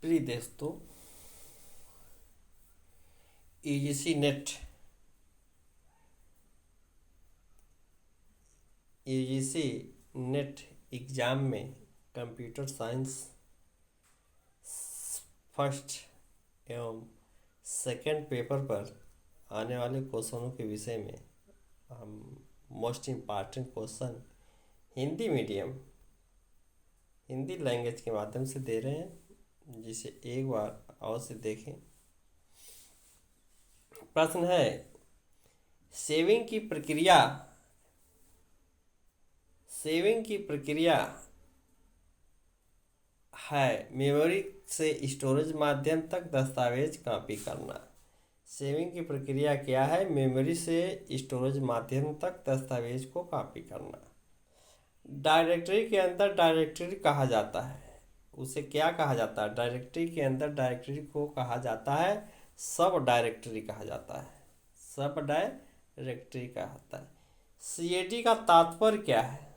प्रिय दोस्तों, UGC net exam में कंप्यूटर साइंस फर्स्ट एवं सेकंड पेपर पर आने वाले क्वेश्चनों के विषय में हम most important question Hindi medium Hindi language के माध्यम से दे रहे हैं, जिसे एक बार अवश्य देखें। प्रश्न है, सेविंग की प्रक्रिया है मेमोरी से स्टोरेज माध्यम तक दस्तावेज कॉपी करना। सेविंग की प्रक्रिया क्या है? मेमोरी से स्टोरेज माध्यम तक दस्तावेज को कॉपी करना। डायरेक्टरी के अंदर डायरेक्टरी कहा जाता है, उसे क्या कहा जाता है? डायरेक्टरी के अंदर डायरेक्टरी को कहा जाता है सब डायरेक्टरी कहा जाता है, सब डायरेक्टरी कहता है। सीएडी का तात्पर्य क्या है?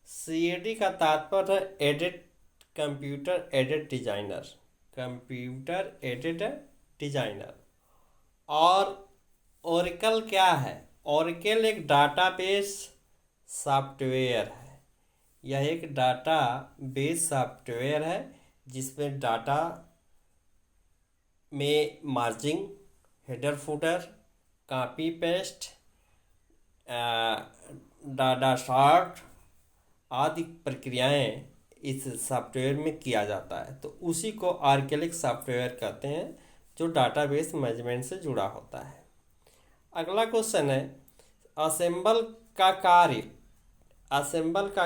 सीएडी का तात्पर्य है कंप्यूटर एडेड डिजाइनर। और ओरेकल क्या है? ओरेकल एक डाटाबेस सॉफ्टवेयर है। यह एक डाटाबेस सॉफ्टवेयर है जिसमें डाटा में margin, header footer, copy paste, data sort आदि प्रक्रियाएं इस सॉफ्टवेयर में किया जाता है। तो उसी को आर्केलिक सॉफ्टवेयर कहते हैं, जो डाटाबेस मैनेजमेंट से जुड़ा होता है। अगला क्वेश्चन है, असेंबल का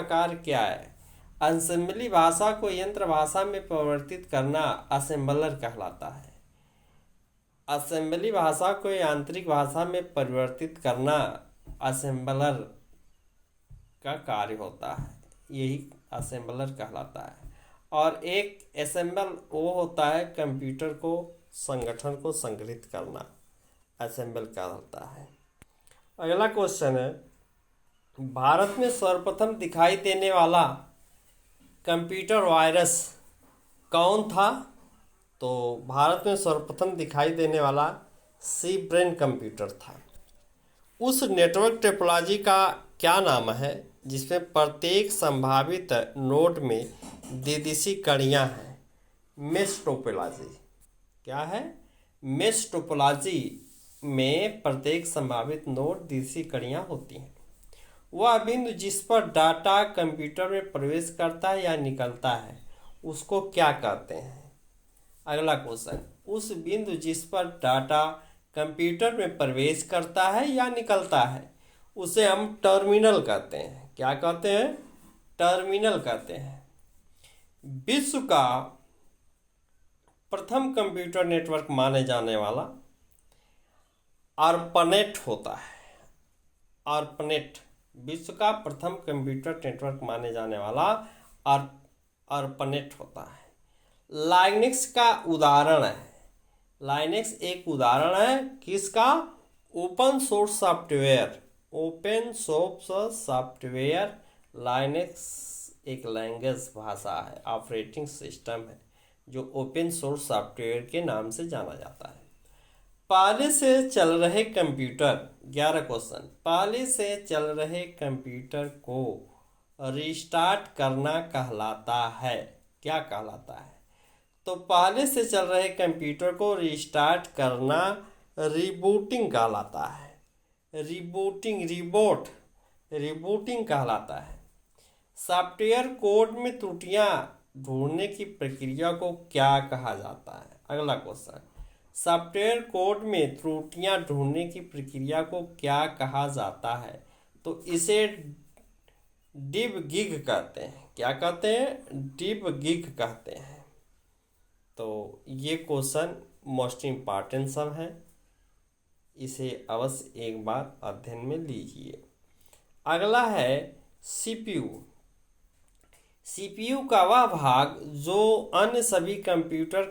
कार्य क्या है? असेंबली भाषा को यंत्र भाषा में परिवर्तित करना असेंबलर कहलाता है। असेंबली भाषा को यांत्रिक भाषा में परिवर्तित करना असेंबलर का कार्य होता है, यही असेंबलर कहलाता है। और एक असेंबल वो होता है कंप्यूटर को, संगठन को संगठित करना, असेंबल कहलाता है। अगला क्वेश्चन है, भारत में सर्वप्रथम दिखाई देने वाला कंप्यूटर वायरस कौन था? तो भारत में सर्वप्रथम दिखाई देने वाला सी ब्रेन कंप्यूटर था। उस नेटवर्क टोपोलॉजी का क्या नाम है जिसमें प्रत्येक संभावित नोड में द्विदिशीय कड़ियाँ हैं? Mesh topology. क्या है? मेश टोपोलॉजी में प्रत्येक संभावित नोड द्विदिशीय कड़ियाँ होती हैं। वह बिंदु जिस पर डाटा कंप्यूटर में प्रवेश करता है या निकलता है उसको क्या कहते हैं? अगला क्वेश्चन, उस बिंदु जिस पर डाटा कंप्यूटर में प्रवेश करता है या निकलता है उसे हम टर्मिनल कहते हैं। क्या कहते हैं? टर्मिनल कहते हैं। विश्व का प्रथम कंप्यूटर नेटवर्क माने जाने वाला आर्पनेट होता है। आर्पनेट विश्व का प्रथम कंप्यूटर नेटवर्क माने जाने वाला आर्पनेट होता है। लाइनेक्स का उदाहरण है। लाइनेक्स एक उदाहरण है किसका? Open source software. लाइनेक्स एक लैंग्वेज भाषा है, ऑपरेटिंग सिस्टम है, जो ओपन सोर्स सॉफ्टवेयर के नाम से जाना जाता है। पहले से चल रहे कंप्यूटर, 11 क्वेश्चन, पहले से चल रहे कंप्यूटर को रिस्टार्ट करना कहलाता है। क्या कहलाता है? तो पहले से चल रहे कंप्यूटर को रिस्टार्ट करना रिबूटिंग कहलाता है। रिबूटिंग कहलाता है। सॉफ्टवेयर कोड में त्रुटियां ढूंढने की प्रक्रिया को क्या कहा जाता है? अगला क्वेश्चन, सॉफ्टवेयर कोड में त्रुटियां ढूंढने की प्रक्रिया को क्या कहा जाता है? तो इसे डिबगिग कहते हैं। क्या कहते हैं? डिबगिग कहते हैं। तो ये क्वेश्चन मोस्ट इम्पॉर्टेंट सब है, इसे अवश्य एक बार अध्ययन में लीजिए। अगला है सीपीयू। सीपीयू का वह भाग जो अन्य सभी कंप्यूटर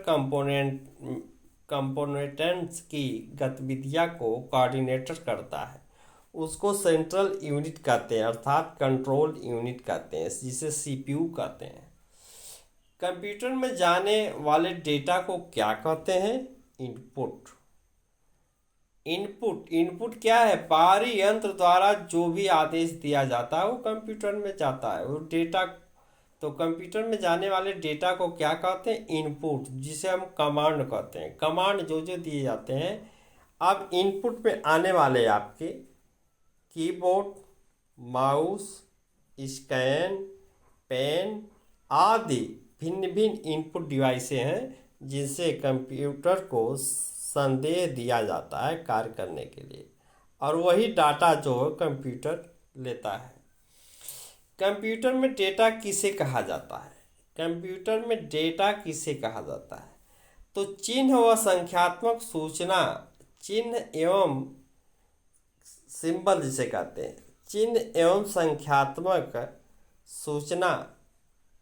कंपोनेंट्स की गतिविधियां को कोऑर्डिनेट करता है, उसको सेंट्रल यूनिट कहते हैं, अर्थात कंट्रोल यूनिट कहते हैं, जिसे सीपीयू कहते हैं। कंप्यूटर में जाने वाले डेटा को क्या कहते हैं? इनपुट। इनपुट क्या है? बाहरी यंत्र द्वारा जो भी आदेश दिया जाता है वो कंप्यूटर में जाता है, वो डेटा। तो कंप्यूटर में जाने वाले डेटा को क्या कहते हैं? इनपुट, जिसे हम कमांड कहते हैं। कमांड जो जो दिए जाते हैं। अब इनपुट में आने वाले आपके कीबोर्ड, माउस, स्कैन, पेन आदि भिन्न भिन्न इनपुट डिवाइसें हैं जिनसे कंप्यूटर को संदेश दिया जाता है कार्य करने के लिए, और वही डाटा जो कंप्यूटर लेता है। कंप्यूटर में डेटा किसे कहा जाता है? कंप्यूटर में डेटा किसे कहा जाता है? तो चिन्ह व संख्यात्मक सूचना, चिन्ह एवं सिंबल जिसे कहते हैं, चिन्ह एवं संख्यात्मक सूचना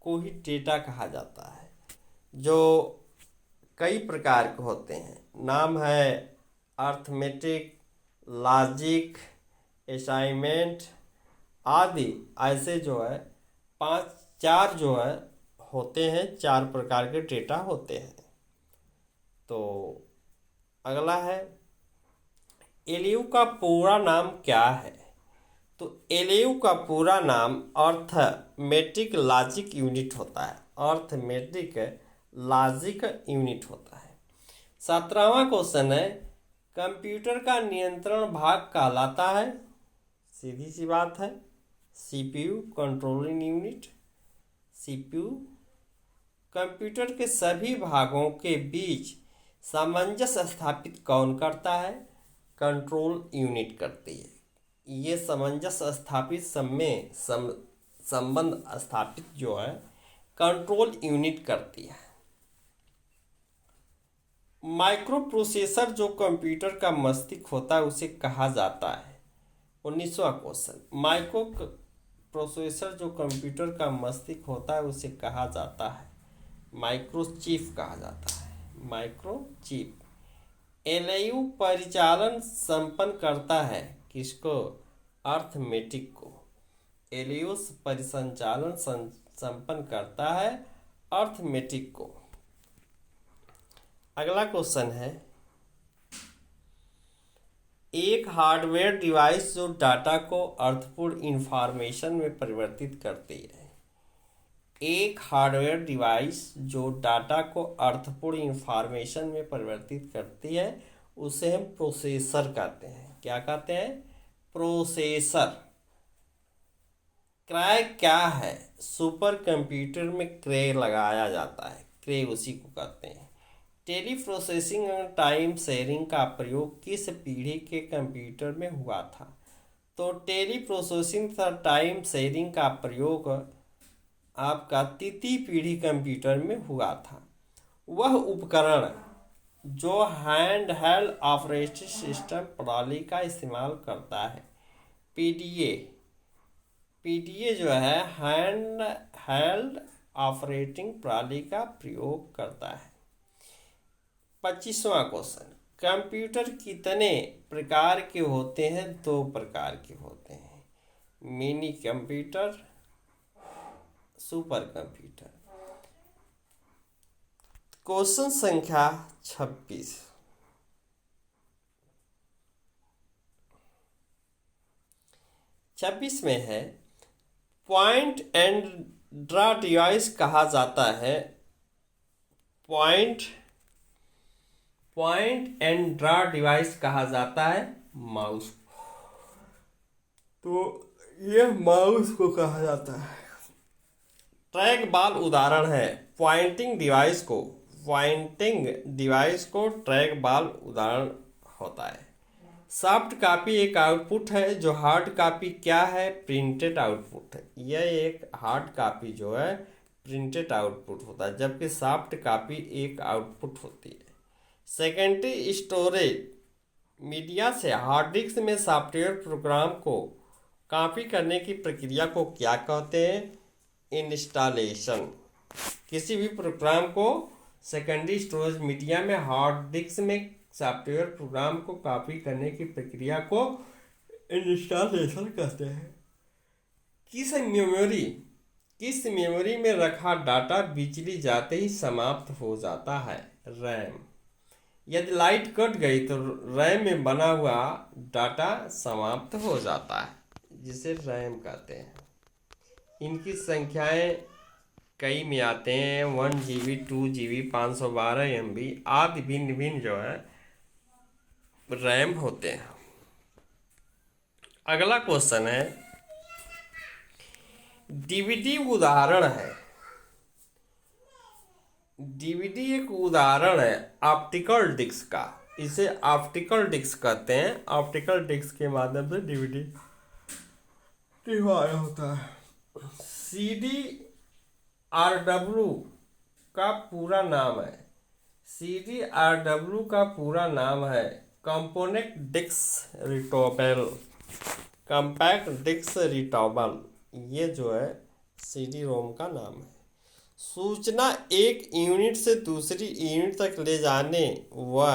को ही डेटा कहा जाता है, जो कई प्रकार के होते हैं। नाम है अर्थमेटिक, लॉजिक, असाइनमेंट आदि। ऐसे जो है चार जो है होते हैं, 4 प्रकार के डेटा होते हैं। तो अगला है, एलयू का पूरा नाम क्या है? तो एलयू का पूरा नाम अर्थमेटिक लॉजिक यूनिट होता है। अर्थमेटिक लॉजिक यूनिट होता है। 17वां क्वेश्चन है, कंप्यूटर का नियंत्रण भाग कहलाता है? सीधी सी बात है, CPU, controlling unit. CPU computer के सभी भागों के बीच सामंजस्य स्थापित कौन करता है? कंट्रोल यूनिट करती है। ये सामंजस्य स्थापित संबंध स्थापित जो है कंट्रोल यूनिट करती है। माइक्रो प्रोसेसर जो कंप्यूटर का मस्तिष्क होता है उसे कहा जाता है? 19वां क्वेश्चन, माइक्रो प्रोसेसर जो कंप्यूटर का मस्तिष्क होता है उसे कहा जाता है? माइक्रोचिप कहा जाता है। माइक्रोचिप। एलयू परिचालन संपन्न करता है किसको? अर्थमेटिक को। एलयू परिसंचालन संपन्न करता है अर्थमेटिक को। अगला क्वेश्चन है, एक हार्डवेयर डिवाइस जो डाटा को अर्थपूर्ण इंफॉर्मेशन में परिवर्तित करती है। एक हार्डवेयर डिवाइस जो डाटा को अर्थपूर्ण इंफॉर्मेशन में परिवर्तित करती है उसे हम प्रोसेसर कहते हैं। क्या कहते हैं? प्रोसेसर। क्रय क्या है? सुपर कंप्यूटर में क्रय लगाया जाता है, क्रय उसी को कहते हैं। टेली प्रोसेसिंग और टाइम शेयरिंग का प्रयोग किस पीढ़ी के कंप्यूटर में हुआ था? तो टेली प्रोसेसिंग तथा टाइम शेयरिंग का प्रयोग आपका तृतीय पीढ़ी कंप्यूटर में हुआ था। वह उपकरण जो हैंड हेल्ड ऑपरेटिंग सिस्टम प्रणाली का इस्तेमाल करता है। पीडीए जो है हैंड हेल्ड ऑपरेटिंग प्रणाली का प्रयोग करता है। 25वां क्वेश्चन, कंप्यूटर कितने प्रकार के होते हैं? 2 प्रकार के होते हैं, mini computer, super computer. Question संख्या 26 में है, पॉइंट एंड ड्रा डिवाइस कहा जाता है? पॉइंट एंड ड्रा डिवाइस कहा जाता है माउस। तो यह माउस को कहा जाता है। ट्रैक बॉल उदाहरण है पॉइंटिंग डिवाइस को ट्रैक बॉल उदाहरण होता है। सॉफ्ट कॉपी एक आउटपुट है, जो हार्ड कॉपी क्या है? प्रिंटेड आउटपुट है। यह एक हार्ड कॉपी जो है प्रिंटेड आउटपुट होता है, जबकि सॉफ्ट कॉपी एक आउटपुट होती है। सेकेंडरी स्टोरेज मीडिया से हार्ड डिस्क में सॉफ्टवेयर प्रोग्राम को कॉपी करने की प्रक्रिया को क्या कहते हैं? इंस्टॉलेशन। किसी भी प्रोग्राम को सेकेंडरी स्टोरेज मीडिया में हार्ड डिस्क में सॉफ्टवेयर प्रोग्राम को कॉपी करने की प्रक्रिया को इंस्टॉलेशन कहते हैं। किस मेमोरी किस मेमोरी में रखा डाटा बिजली जाते ही समाप्त हो जाता है? रैम। यदि लाइट कट गई तो रैम में बना हुआ डाटा समाप्त हो जाता है, जिसे रैम कहते हैं। इनकी संख्याएं कई में आते हैं, 1 GB, 2 GB, 512 MB आदि भिन्न भिन्न जो है रैम होते हैं। अगला क्वेश्चन है, डीवीडी उदाहरण है। डीवीडी एक उदाहरण है ऑप्टिकल डिस्क का। इसे ऑप्टिकल डिस्क कहते हैं। ऑप्टिकल डिस्क के माध्यम से डीवीडी दिखाया होता है। सीडी आरडब्ल्यू का पूरा नाम है। सीडी आरडब्ल्यू का पूरा नाम है कंपोनेंट डिस्क रिट्रोवेबल, कॉम्पैक्ट डिस्क रिट्रोवेबल। ये जो है सीडी रोम का नाम है। सूचना एक यूनिट से दूसरी यूनिट तक ले जाने व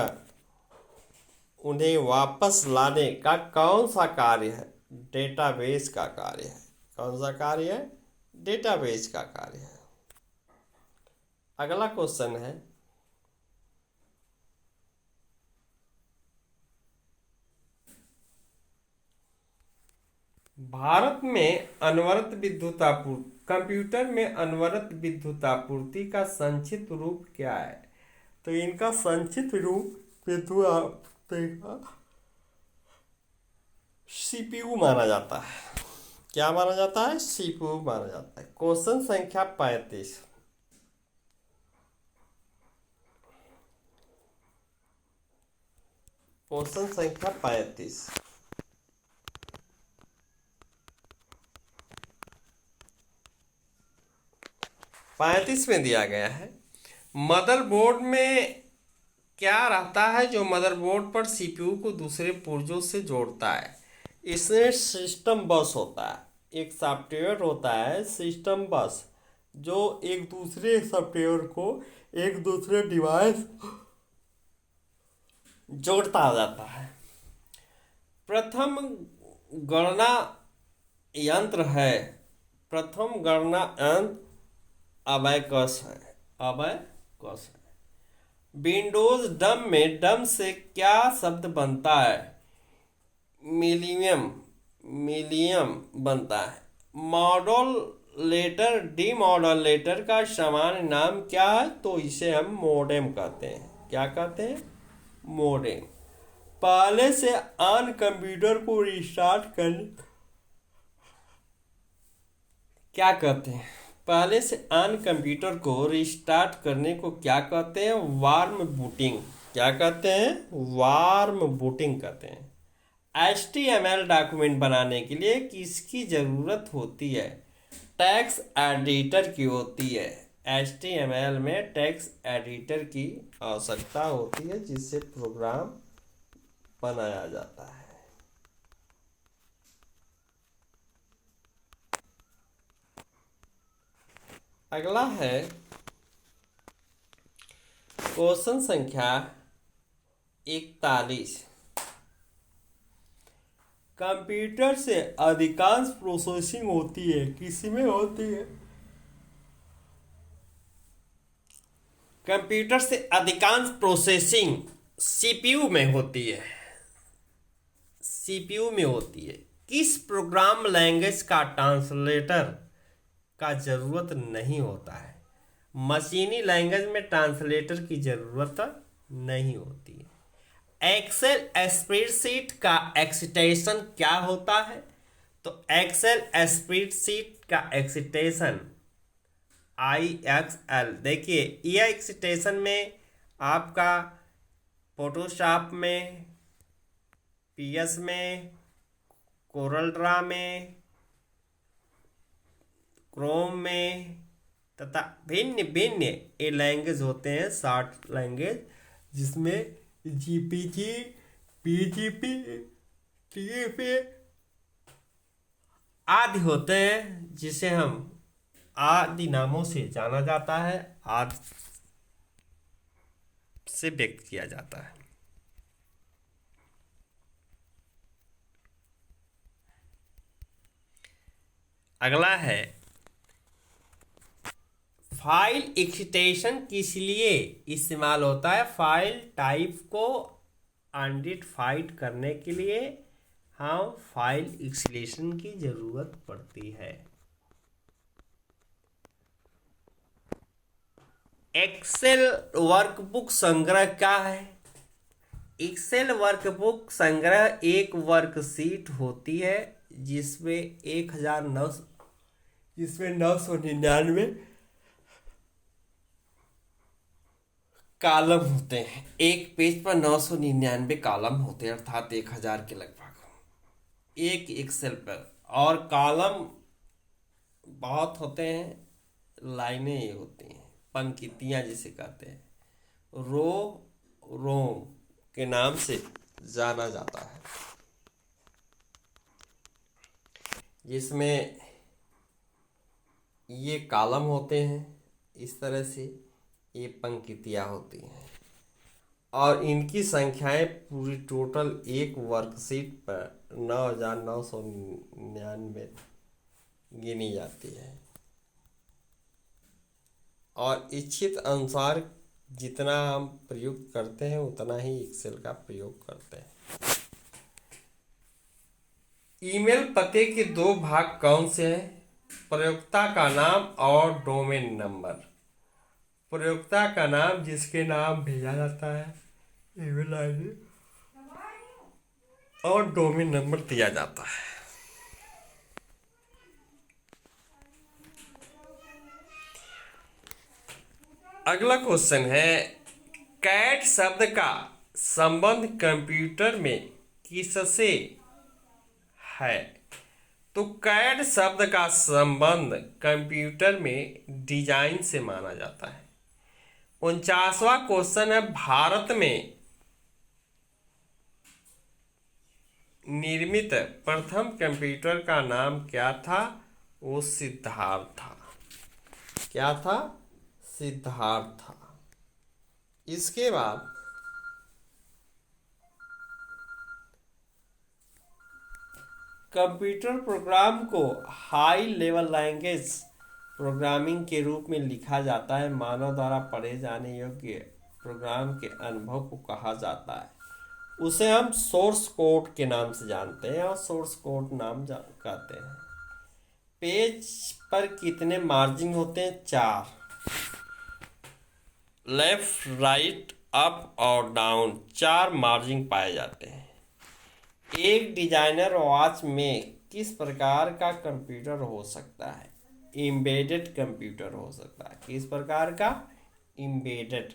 उन्हें वापस लाने का कौन सा कार्य है? डेटाबेस का कार्य है। कौन सा कार्य है? डेटाबेस का कार्य है। अगला क्वेश्चन है, भारत में अनवरत विद्युत आपूर्ति, कंप्यूटर में अनवरत विद्युत आपूर्ति का संक्षिप्त रूप क्या है? तो इनका संक्षिप्त रूप विद्युत आपूर्ति का सीपीयू माना जाता है। क्या माना जाता है? सीपीयू माना जाता है। क्वेश्चन संख्या 35। क्वेश्चन संख्या 35। 35 में दिया गया है, मदरबोर्ड में क्या रहता है जो मदरबोर्ड पर सीपीयू को दूसरे पुर्जों से जोड़ता है? इसमें सिस्टम बस होता है। एक सॉफ्टवेयर होता है सिस्टम बस, जो एक दूसरे सॉफ्टवेयर को एक दूसरे डिवाइस जोड़ता जाता है। प्रथम गणना यंत्र है। प्रथम गणना यंत्र अबैकस है। अबैकस है। विंडोज डम में डम से क्या शब्द बनता है? मिलियम। मिलियम बनता है। मॉड्यूलेटर डीमॉड्यूलेटर का सामान्य नाम क्या है? तो इसे हम मोडेम कहते हैं। क्या कहते हैं? मोडेम। पहले से ऑन कंप्यूटर को रिस्टार्ट करने क्या कहते हैं? पहले से ऑन कंप्यूटर को रिस्टार्ट करने को क्या कहते हैं? Warm booting. क्या कहते हैं? वार्म बूटिंग कहते हैं। HTML डॉक्यूमेंट बनाने के लिए किसकी ज़रूरत होती है? टेक्स्ट एडिटर की होती है। HTML में टेक्स्ट एडिटर की आवश्यकता होती है, जिससे प्रोग्राम बनाया जाता है। अगला है क्वेश्चन संख्या 41। कंप्यूटर से अधिकांश प्रोसेसिंग होती है, किसमें होती है? कंप्यूटर से अधिकांश प्रोसेसिंग सीपीयू में होती है। सीपीयू में होती है। किस प्रोग्राम लैंग्वेज का ट्रांसलेटर का जरूरत नहीं होता है? मशीनी लैंग्वेज में ट्रांसलेटर की जरूरत नहीं होती है। एक्सेल स्प्रेडशीट का एक्सटेंशन क्या होता है? तो एक्सेल स्प्रेडशीट का एक्सटेंशन IXL। देखिए, यह एक्सटेंशन में आपका फोटोशॉप में, PS में, कोरल ड्रा में, क्रोम में तथा भिन्न भिन्न ये लैंग्वेज होते हैं, शॉर्ट लैंग्वेज, जिसमें GPG, PGP, TP आदि होते हैं, जिसे हम आदि नामों से जाना जाता है, आदि से व्यक्त किया जाता है। अगला है फाइल एक्सटेंशन किस लिए इस्तेमाल होता है? फाइल टाइप को अनडिफाइंड करने के लिए हम फाइल एक्सटेंशन की जरूरत पड़ती है। एक्सेल वर्कबुक संग्रह क्या है? एक्सेल वर्कबुक संग्रह एक वर्कशीट होती है जिसमें 999 कॉलम होते हैं। एक पेज पर 999 कॉलम होते हैं, अर्थात 1000 के लगभग एक एक्सेल पर। और कॉलम बहुत होते हैं, लाइनें ये होती हैं, पंक्तियां जिसे कहते हैं, रो के नाम से जाना जाता है, जिसमें ये कॉलम होते हैं। इस तरह से ये पंक्तियां होती हैं और इनकी संख्याएं पूरी टोटल एक वर्कशीट पर 9999 गिनी जाती है। और इच्छित अनुसार जितना हम प्रयुक्त करते हैं उतना ही एक्सेल का प्रयोग करते हैं। ईमेल पते के दो भाग कौन से हैं? प्रयोक्ता का नाम और डोमेन नंबर। प्रयोक्ता का नाम जिसके नाम भेजा जाता है, ईमेल आईडी, और डोमेन नंबर दिया जाता है। अगला क्वेश्चन है, कैट शब्द का संबंध कंप्यूटर में किससे है? तो कैट शब्द का संबंध कंप्यूटर में डिजाइन से माना जाता है। 49वां क्वेश्चन है, भारत में निर्मित प्रथम कंप्यूटर का नाम क्या था? वो सिद्धार्थ था। क्या था? सिद्धार्थ था। इसके बाद कंप्यूटर प्रोग्राम को हाई लेवल लैंग्वेज प्रोग्रामिंग के रूप में लिखा जाता है। मानव द्वारा पढ़े जाने योग्य प्रोग्राम के अनुभव को कहा जाता है। उसे हम सोर्स कोड के नाम से जानते हैं और सोर्स कोड नाम कहते हैं। पेज पर कितने मार्जिन होते हैं? 4। लेफ्ट, राइट, अप और डाउन 4 मार्जिन पाए जाते हैं। एक डिजाइनर वॉच में किस प्रकार का कंप्यूटर हो सकता है? एम्बेडेड कंप्यूटर हो सकता है। किस प्रकार का? एम्बेडेड।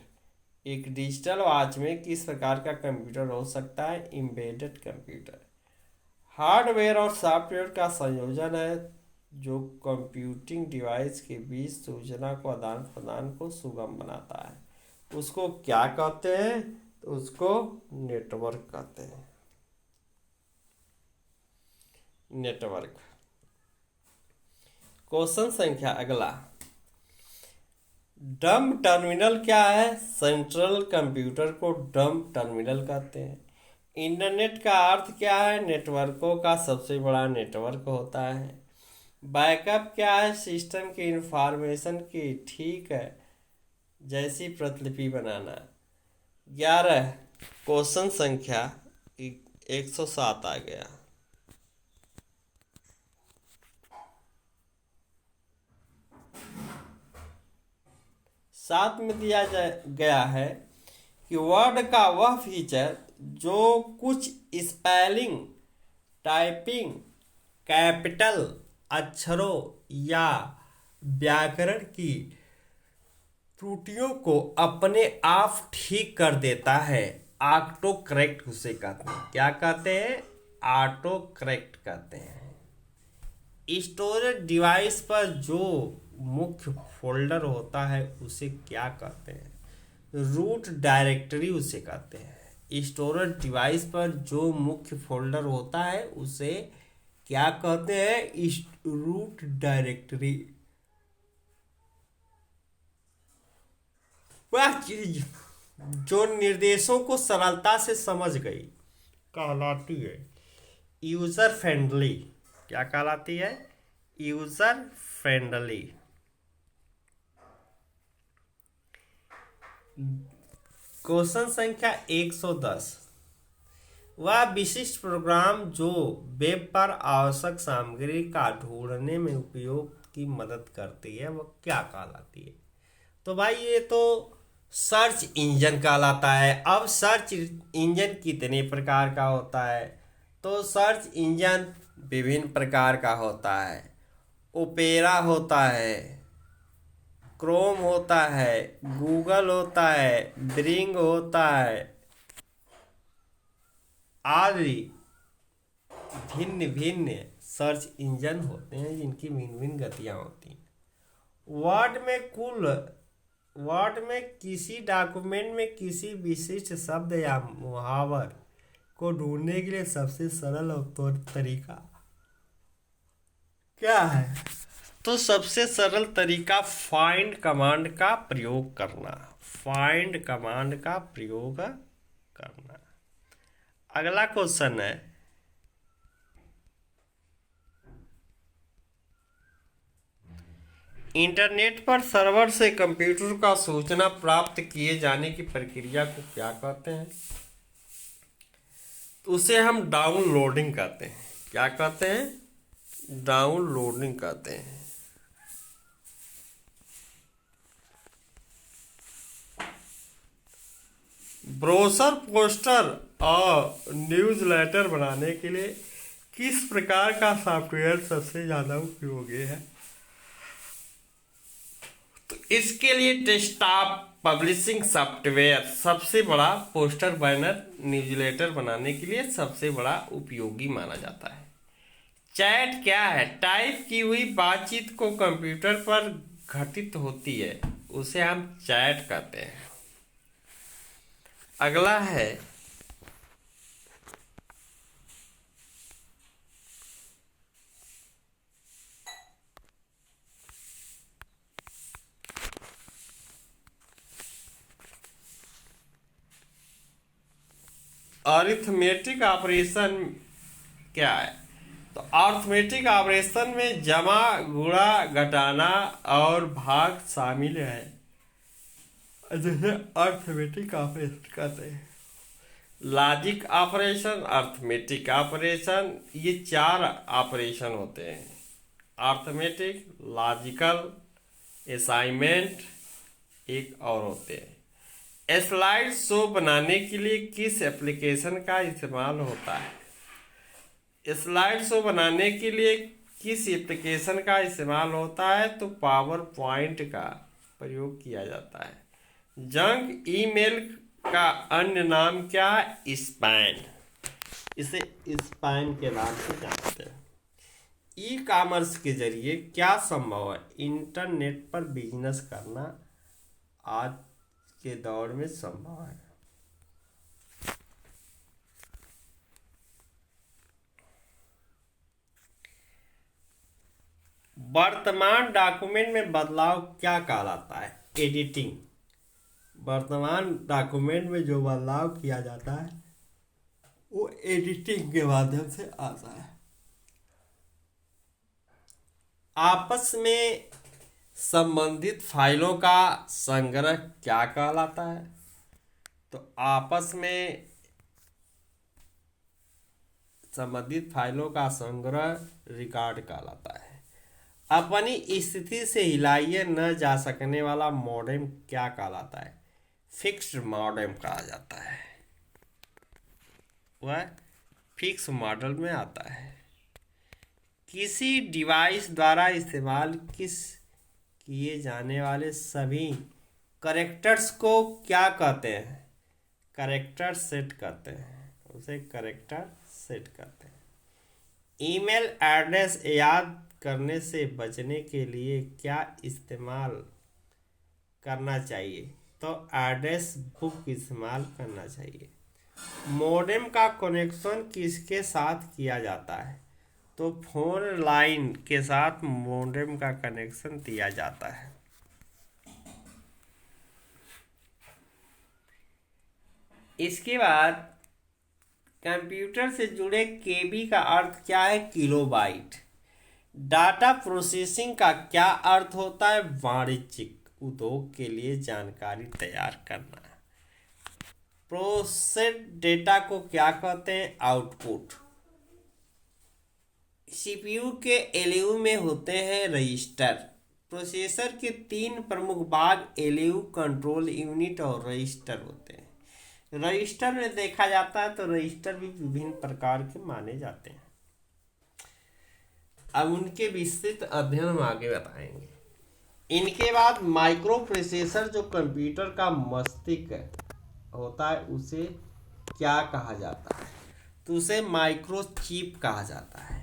एक डिजिटल वॉच में किस प्रकार का कंप्यूटर हो सकता है? Embedded computer. हार्डवेयर और सॉफ्टवेयर का संयोजन है जो कंप्यूटिंग डिवाइस के बीच सूचना को आदान प्रदान को सुगम बनाता है। उसको क्या कहते हैं? तो उसको नेटवर्क कहते हैं। नेटवर्क। क्वेश्चन संख्या अगला, डंब टर्मिनल क्या है? सेंट्रल कंप्यूटर को डंब टर्मिनल कहते हैं। इंटरनेट का अर्थ क्या है? नेटवर्कों का सबसे बड़ा नेटवर्क होता है। बैकअप क्या है? सिस्टम की इंफॉर्मेशन की ठीक है जैसी प्रतिलिपि बनाना। 11 क्वेश्चन संख्या 107 आ गया। 7 में दिया गया है कि वर्ड का वह फीचर जो कुछ स्पेलिंग, टाइपिंग, कैपिटल अक्षरों या व्याकरण की त्रुटियों को अपने आप ठीक कर देता है। ऑटो करेक्ट उसे कहते हैं। क्या कहते हैं? ऑटो करेक्ट कहते हैं। स्टोरेज डिवाइस पर जो मुख्य फोल्डर होता है उसे क्या कहते हैं? रूट डायरेक्टरी उसे कहते हैं। स्टोरेज डिवाइस पर जो मुख्य फोल्डर होता है उसे क्या कहते हैं? Root directory. वह चीज जो निर्देशों को सरलता से समझ गई कहलाती है यूजर फ्रेंडली। क्या कहलाती है? User friendly. क्वेश्चन संख्या 110। वह विशिष्ट प्रोग्राम जो वेब पर आवश्यक सामग्री का ढूंढने में उपयोग की मदद करती है वह क्या कहलाती है? तो भाई ये तो सर्च इंजन कहलाता है। अब सर्च इंजन कितने प्रकार का होता है? तो सर्च इंजन विभिन्न प्रकार का होता है। ओपेरा होता है, क्रोम होता है, गूगल होता है, ब्रिंग होता है आदि भिन्न भिन्न सर्च इंजन होते हैं जिनकी भिन्न भिन्न गतियाँ होती हैं। वर्ड में किसी डॉक्यूमेंट में किसी विशिष्ट शब्द या मुहावर को ढूंढने के लिए सबसे सरल और तरीका क्या है? तो सबसे सरल तरीका फाइंड कमांड का प्रयोग करना। फाइंड कमांड का प्रयोग करना। अगला क्वेश्चन है, इंटरनेट पर सर्वर से कंप्यूटर का सूचना प्राप्त किए जाने की प्रक्रिया को क्या कहते हैं? तो उसे हम डाउनलोडिंग कहते हैं। क्या कहते हैं? डाउनलोडिंग कहते हैं। ब्रोशर, पोस्टर और न्यूज़लेटर बनाने के लिए किस प्रकार का सॉफ्टवेयर सबसे ज़्यादा उपयोगी है? तो इसके लिए डेस्कटॉप पब्लिशिंग सॉफ्टवेयर सबसे बड़ा, पोस्टर, बैनर, न्यूज़लेटर बनाने के लिए सबसे बड़ा उपयोगी माना जाता है। चैट क्या है? टाइप की हुई बातचीत को कंप्यूटर पर घटित होती है, उसे हम चैट कहते हैं। अगला है, अरिथमेटिक ऑपरेशन क्या है? तो अरिथमेटिक ऑपरेशन में जमा, गुणा, घटाना और भाग शामिल है, जैसे अरिथमेटिक ऑपरेशन कहते हैं। लॉजिक ऑपरेशन, अरिथमेटिक ऑपरेशन, ये 4 ऑपरेशन होते हैं। अरिथमेटिक, लॉजिकल, असाइनमेंट, एक और होते हैं। स्लाइड शो बनाने के लिए किस एप्लीकेशन का इस्तेमाल होता है? स्लाइड शो बनाने के लिए किस एप्लीकेशन का इस्तेमाल होता है? तो पावर पॉइंट का प्रयोग किया जाता है। जंक ईमेल का अन्य नाम क्या है? स्पैम। इसे स्पैम के नाम से जानते हैं। ई कॉमर्स के जरिए क्या संभव है? इंटरनेट पर बिजनेस करना आज के दौर में संभव है। वर्तमान डॉक्यूमेंट में बदलाव क्या कहलाता है? एडिटिंग। वर्तमान डॉक्यूमेंट में जो बदलाव किया जाता है वो एडिटिंग के माध्यम से आता है। आपस में संबंधित फाइलों का संग्रह क्या कहलाता है? तो आपस में संबंधित फाइलों का संग्रह रिकॉर्ड कहलाता है। अपनी स्थिति से हिलाए न जा सकने वाला मॉडेम क्या कहलाता है? फिक्स्ड मॉडेम कहा जाता है। वह फिक्स मॉडल में आता है। किसी डिवाइस द्वारा इस्तेमाल किए जाने वाले सभी कैरेक्टर्स को क्या कहते हैं? कैरेक्टर सेट कहते हैं। उसे कैरेक्टर सेट कहते हैं। ईमेल एड्रेस याद करने से बचने के लिए क्या इस्तेमाल करना चाहिए? तो एड्रेस बुक इस्तेमाल करना चाहिए। मॉडेम का कनेक्शन किसके साथ किया जाता है? तो फोन लाइन के साथ मॉडेम का कनेक्शन दिया जाता है। इसके बाद कंप्यूटर से जुड़े केबी का अर्थ क्या है? किलोबाइट। डाटा प्रोसेसिंग का क्या अर्थ होता है? वाणिज्यिक उद्योग के लिए जानकारी तैयार करना। प्रोसेस्ड डेटा को क्या कहते हैं? आउटपुट। सीपीयू के एलयू में होते हैं रजिस्टर। प्रोसेसर के तीन प्रमुख भाग एलयू, कंट्रोल यूनिट और रजिस्टर होते हैं। रजिस्टर में देखा जाता है तो रजिस्टर भी विभिन्न प्रकार के माने जाते हैं। अब उनके विस्तृत अध्ययन हम आगे बताएंगे। इनके बाद माइक्रो प्रोसेसर जो कंप्यूटर का मस्तिष्क होता है उसे क्या कहा जाता है? तो उसे माइक्रो चिप कहा जाता है।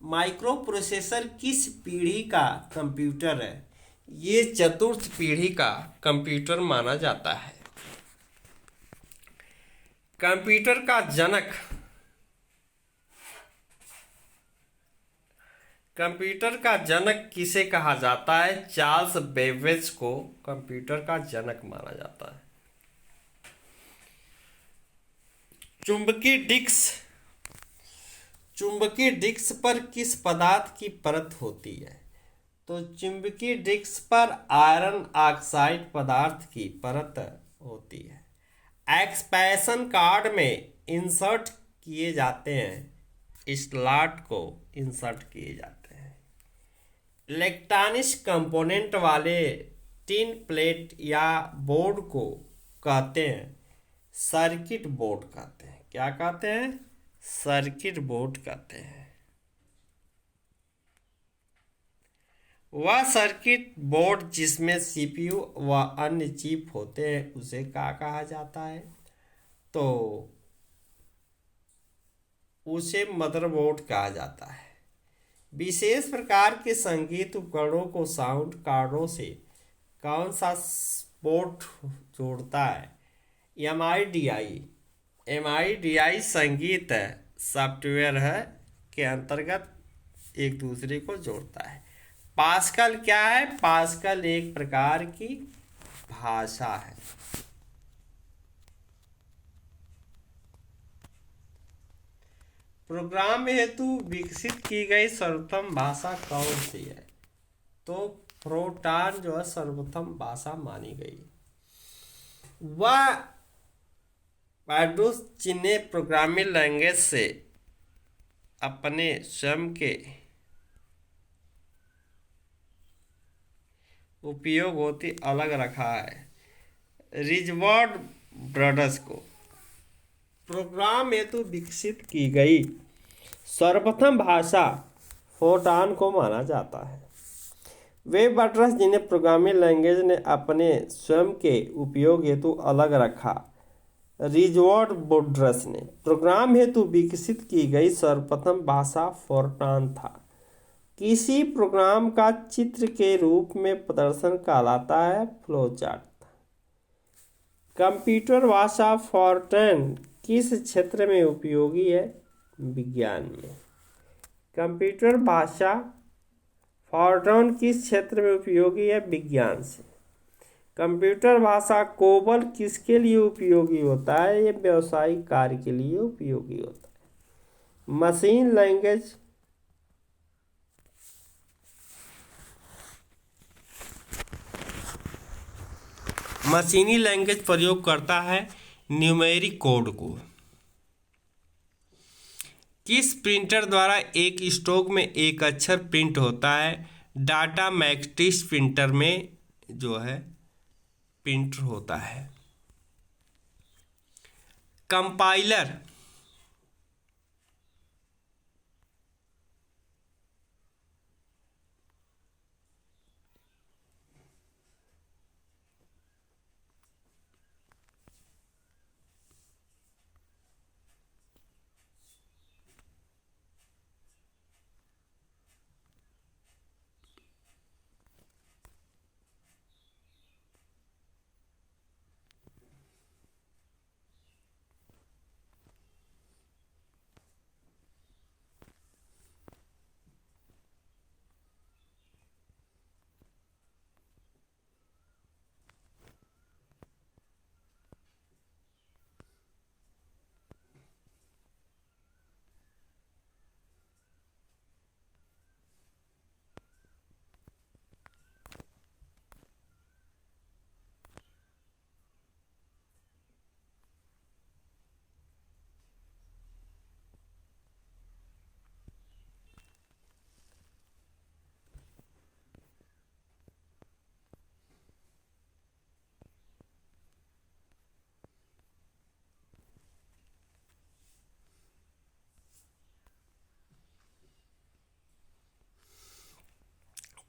माइक्रो प्रोसेसर किस पीढ़ी का कंप्यूटर है? ये चतुर्थ पीढ़ी का कंप्यूटर माना जाता है। कंप्यूटर का जनक किसे कहा जाता है? चार्ल्स बेबेज को कंप्यूटर का जनक माना जाता है। चुंबकीय डिस्क पर किस पदार्थ की परत होती है? तो चुंबकीय डिस्क पर आयरन ऑक्साइड पदार्थ की परत होती है। एक्सप्रेशन कार्ड में इंसर्ट किए जाते हैं, स्लॉट को इंसर्ट किए जाते हैं। इलेक्ट्रॉनिक्स कंपोनेंट वाले टिन प्लेट या बोर्ड को कहते हैं सर्किट बोर्ड कहते हैं। क्या कहते हैं? सर्किट बोर्ड कहते हैं। वह सर्किट बोर्ड जिसमें सीपीयू व अन्य चिप होते हैं उसे क्या कहा जाता है? तो उसे मदरबोर्ड कहा जाता है। विशेष प्रकार के संगीत उपकरणों को साउंड कार्डों से कौन सा पोर्ट जोड़ता है? एमआईडीआई संगीत सॉफ्टवेयर है के अंतर्गत एक दूसरे को जोड़ता है। पास्कल क्या है? पास्कल एक प्रकार की भाषा है। प्रोग्राम हेतु विकसित की गई सर्वोत्तम भाषा कौन सी है? तो फोर्ट्रान जो है सर्वोत्तम भाषा मानी गई। वह पैडोस जिन्हें प्रोग्रामिंग लैंग्वेज से अपने स्वयं के उपयोग होती अलग रखा है। रिचर्ड ब्रदर्स को प्रोग्राम हेतु विकसित की गई सर्वप्रथम भाषा फोर्ट्रान को माना जाता है। वे ब्रदर्स जिन्हें प्रोग्रामिंग लैंग्वेज ने अपने स्वयं के उपयोग हेतु अलग रखा। रिचर्ड ब्रदर्स ने प्रोग्राम हेतु विकसित की गई सर्वप्रथम भाषा फोर्ट्रान था। किसी प्रोग्राम का चित्र के रूप में प्रदर्शन कहलाता है फ्लोचार्ट। कंप्यूटर भाषा फोर्ट्रान किस क्षेत्र में उपयोगी है? विज्ञान में। कंप्यूटर भाषा फोर्ट्रान किस क्षेत्र में उपयोगी है? विज्ञान से। कंप्यूटर भाषा कोबल किसके लिए उपयोगी होता है? ये व्यावसायिक कार्य के लिए उपयोगी होता है। मशीनी लैंग्वेज प्रयोग करता है न्यूमेरिक कोड को। किस प्रिंटर द्वारा एक स्ट्रोक में एक अक्षर प्रिंट होता है? डाटा मैट्रिक्स प्रिंटर में जो है प्रिंटर होता है। कंपाइलर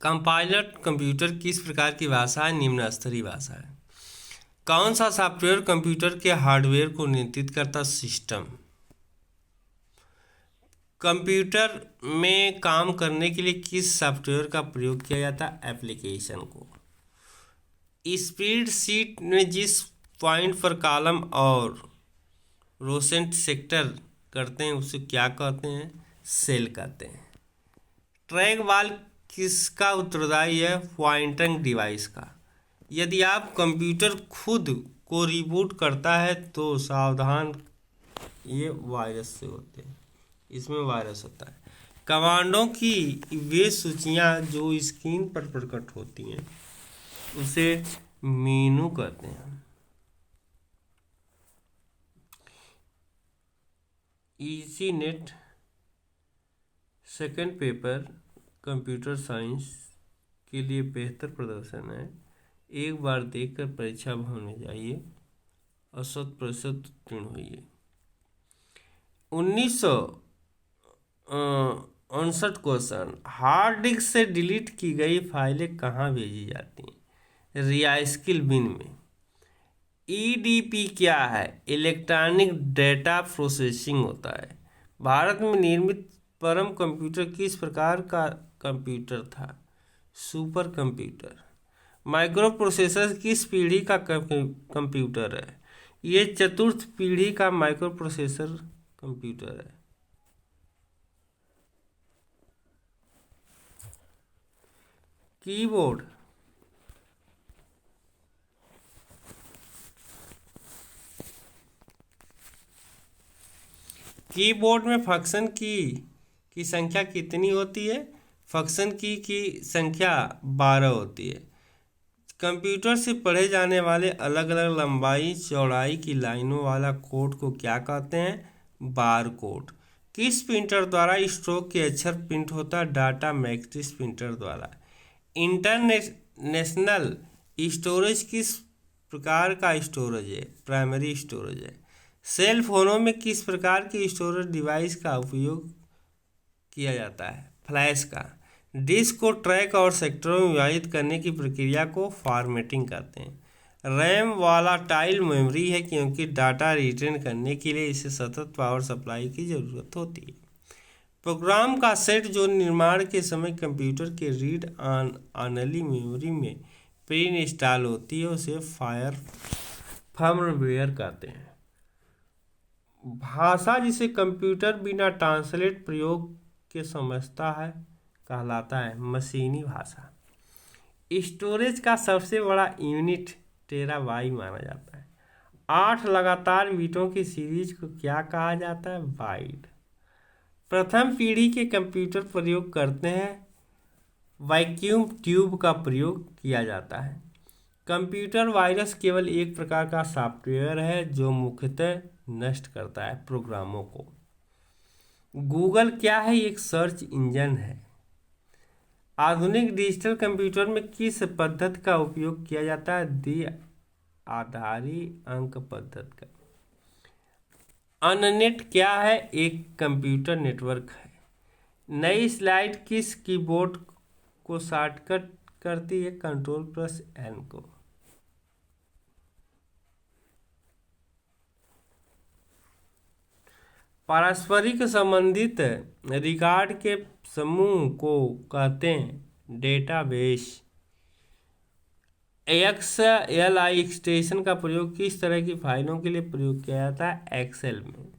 कंपाइलर कंप्यूटर किस प्रकार की भाषा है? निम्न स्तरीय भाषा है। कौन सा सॉफ्टवेयर कंप्यूटर के हार्डवेयर को नियंत्रित करता? सिस्टम। कंप्यूटर में काम करने के लिए किस सॉफ्टवेयर का प्रयोग किया जाता है? एप्लीकेशन को। स्प्रेड शीट में जिस पॉइंट पर कॉलम और रोसेंट सेक्टर करते हैं उसे क्या कहते हैं? सेल कहते हैं। ट्रैक बॉल किसका उत्तरदायी है? पॉइंटिंग डिवाइस का। यदि आप कंप्यूटर खुद को रिबूट करता है तो सावधान, ये वायरस से होते हैं, इसमें वायरस होता है। कमांडों की वे सूचियां जो स्क्रीन पर प्रकट होती हैं उसे मेनू कहते हैं। Easy net second paper computer science के लिए बेहतर प्रदर्शन है। एक बार देखकर परीक्षा भवन में जाइए और 100% उत्तीर्ण होइए। 1959 क्वेश्चन, हार्ड डिस्क से डिलीट की गई फाइलें कहाँ भेजी जाती हैं? रिसाइकिल बिन में। ईडीपी क्या है? इलेक्ट्रॉनिक डेटा प्रोसेसिंग होता है। भारत में निर्मित परम कंप्यूटर किस प्रकार का कंप्यूटर था? Super computer. माइक्रो प्रोसेसर किस पीढ़ी का कंप्यूटर है? ये चतुर्थ पीढ़ी का माइक्रो प्रोसेसर कंप्यूटर है। कीबोर्ड। कीबोर्ड में फंक्शन की संख्या कितनी होती है? फंक्शन की संख्या 12 होती है। कंप्यूटर से पढ़े जाने वाले अलग अलग लंबाई चौड़ाई की लाइनों वाला कोड को क्या कहते हैं? Bar code. किस प्रिंटर द्वारा स्ट्रोक के अक्षर प्रिंट होता है? डाटा मैट्रिक्स प्रिंटर द्वारा। इंटरनेशनल स्टोरेज किस प्रकार का स्टोरेज है? प्राइमरी स्टोरेज है। सेल फोनों में किस प्रकार के स्टोरेज डिवाइस का उपयोग किया जाता है? फ्लैश का। डिस्क को ट्रैक और सेक्टरों में विभाजित करने की प्रक्रिया को फॉर्मेटिंग कहते हैं। रैम वॉलाटाइल मेमोरी है क्योंकि डाटा रिटेन करने के लिए इसे सतत पावर सप्लाई की जरूरत होती है। प्रोग्राम का सेट जो निर्माण के समय कंप्यूटर के रीड ऑनली मेमोरी में प्री इंस्टॉल होती है उसे फर्मवेयर कहते हैं। भाषा जिसे कंप्यूटर बिना ट्रांसलेट प्रयोग के समझता है कहलाता है मशीनी भाषा। स्टोरेज का सबसे बड़ा यूनिट टेराबाइट माना जाता है। 8 लगातार बीटों की सीरीज को क्या कहा जाता है? बाइट। प्रथम पीढ़ी के कंप्यूटर प्रयोग करते हैं वैक्यूम ट्यूब का प्रयोग किया जाता है। कंप्यूटर वायरस केवल एक प्रकार का सॉफ्टवेयर है जो मुख्यतः नष्ट करता है प्रोग्रामों को। गूगल क्या है? एक सर्च इंजन है। आधुनिक डिजिटल कंप्यूटर में किस पद्धति का उपयोग किया जाता है? द्विआधारी अंक पद्धति का। अननेट क्या है? एक कंप्यूटर नेटवर्क है। नई स्लाइड किस कीबोर्ड को शॉर्टकट करती है? Ctrl+N को। पारस्परिक संबंधित रिकॉर्ड के समूह को कहते हैं डेटाबेस। XLI एक्सटेंशन का प्रयोग किस तरह की फाइलों के लिए प्रयोग किया जाता है? एक्सेल में।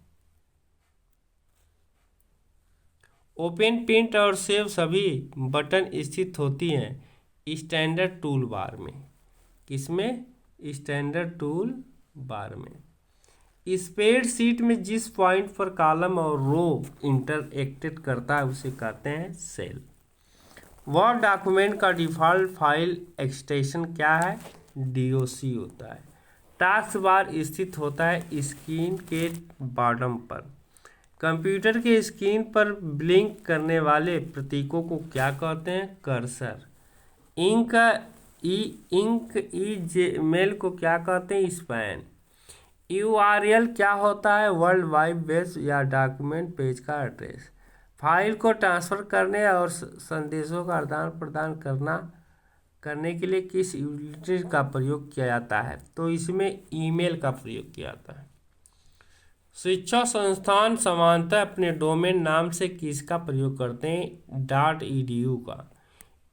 ओपन, प्रिंट और सेव सभी बटन स्थित होती हैं स्टैंडर्ड टूल बार में। किसमें? स्टैंडर्ड टूल बार में। स्प्रेडशीट में जिस पॉइंट पर कॉलम और रो इंटरएक्टेड करता है उसे कहते हैं सेल। वर्ड डॉक्यूमेंट का डिफ़ॉल्ट फाइल एक्सटेंशन क्या है? DOC होता है। टास्क बार स्थित होता है स्क्रीन के बॉटम पर। कंप्यूटर के स्क्रीन पर ब्लिंक करने वाले प्रतीकों को क्या कहते हैं? कर्सर। मेल को क्या कहते हैं? स्पैन। URL क्या होता है? वर्ल्ड वाइड वेब या डॉक्यूमेंट पेज का एड्रेस। फाइल को ट्रांसफ़र करने और संदेशों का आदान प्रदान करने के लिए किस यूटिलिटी का प्रयोग किया जाता है? तो इसमें ईमेल का प्रयोग किया जाता है। शिक्षा संस्थान सामान्यतः अपने डोमेन नाम से किसका प्रयोग करते हैं? .edu का।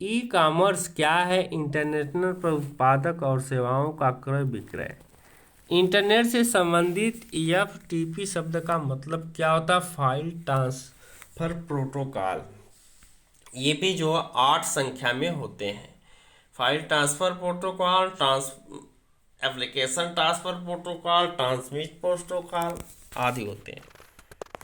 ई कॉमर्स क्या है? इंटरनेट पर उत्पादक और सेवाओं का क्रय विक्रय। इंटरनेट से संबंधित FTP शब्द का मतलब क्या होता है? File transfer protocol. ये भी जो 8 संख्या में होते हैं। File transfer protocol, application transfer protocol, transmit protocol आदि होते हैं।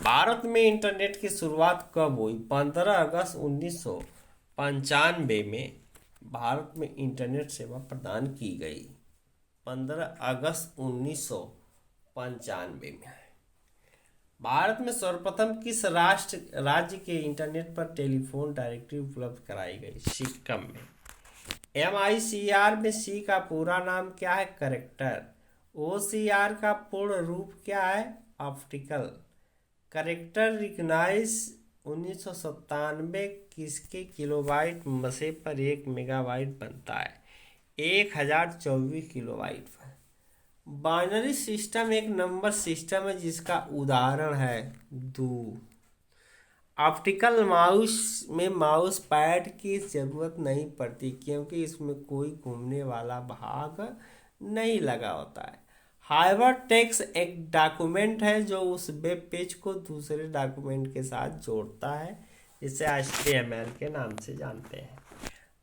भारत में इंटरनेट की शुरुआत कब हुई? 15 अगस्त 1995 में भारत में इंटरनेट सेवा प्रदान की गई। 15 अगस्त 1995 में। भारत में सर्वप्रथम किस राज्य के इंटरनेट पर टेलीफोन डायरेक्टरी उपलब्ध कराई गई? सिक्किम में। MICR में C का पूरा नाम क्या है? कैरेक्टर। OCR का पूर्ण रूप क्या है? Optical character recognise. 1997 किसके किलोबाइट मसे पर 1 मेगाबाइट बनता है? 1024 किलोबाइट पर। बाइनरी सिस्टम एक नंबर सिस्टम है जिसका उदाहरण है 2। ऑप्टिकल माउस में माउस पैड की ज़रूरत नहीं पड़ती क्योंकि इसमें कोई घूमने वाला भाग नहीं लगा होता है। हाइपरटेक्स्ट एक डॉक्यूमेंट है जो उस वेब पेज को दूसरे डॉक्यूमेंट के साथ जोड़ता है, जिसे HTML के नाम से जानते हैं।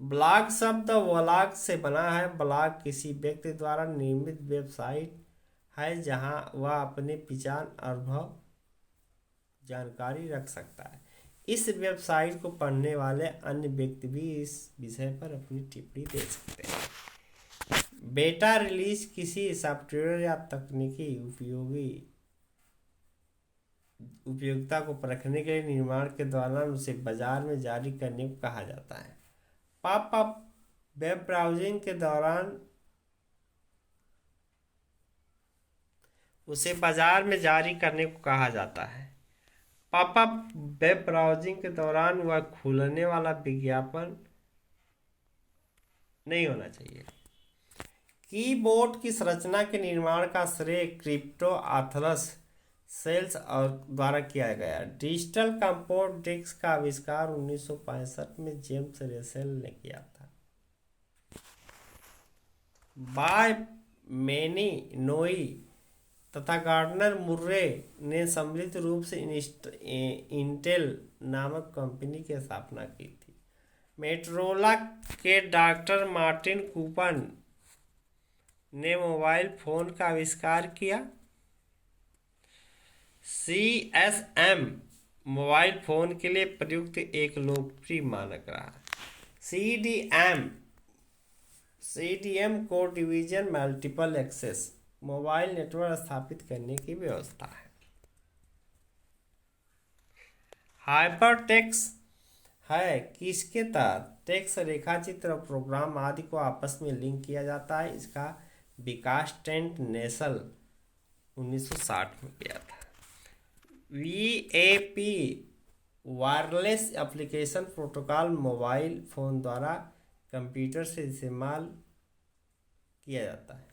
ब्लॉग शब्द ब्लॉग से बना है। ब्लॉग किसी व्यक्ति द्वारा निर्मित वेबसाइट है जहां वह अपने विचार, अनुभव, जानकारी रख सकता है। इस वेबसाइट को पढ़ने वाले अन्य व्यक्ति भी इस विषय पर अपनी टिप्पणी दे सकते हैं। बेटा रिलीज किसी सॉफ्टवेयर या तकनीकी उपयोगिता को परखने के लिए निर्माण के दौरान उसे बाजार में जारी करने को कहा जाता है। पॉपअप वेब ब्राउजिंग के दौरान उसे बाजार में जारी करने को कहा जाता है। पॉपअप वेब ब्राउजिंग के दौरान वह खुलने वाला विज्ञापन नहीं होना चाहिए। कीबोर्ड की संरचना के निर्माण का श्रेय क्रिप्टोआर्थरस सेल्स और द्वारा किया गया। डिजिटल कंपोर्ट डिस्क का आविष्कार 1965 में जेम्स रेसेल ने किया था। बाय मैनी नोई तथा गार्डनर मुर्रे ने सम्मिलित रूप से इंटेल नामक कंपनी की स्थापना की थी। मेटरोला के डॉक्टर मार्टिन कूपर ने मोबाइल फोन का आविष्कार किया। CSM मोबाइल फोन के लिए प्रयुक्त एक लोकप्रिय मानक रहा। CDM code division multiple access mobile network स्थापित करने की व्यवस्था है। हाइपरटेक्स्ट है किसके तहत टेक्स्ट, रेखाचित्र और प्रोग्राम आदि को आपस में लिंक किया जाता है। इसका विकास ट्रेंट नेसल 1960 में किया था। VAP wireless application protocol mobile phone द्वारा कंप्यूटर से इस्तेमाल किया जाता है।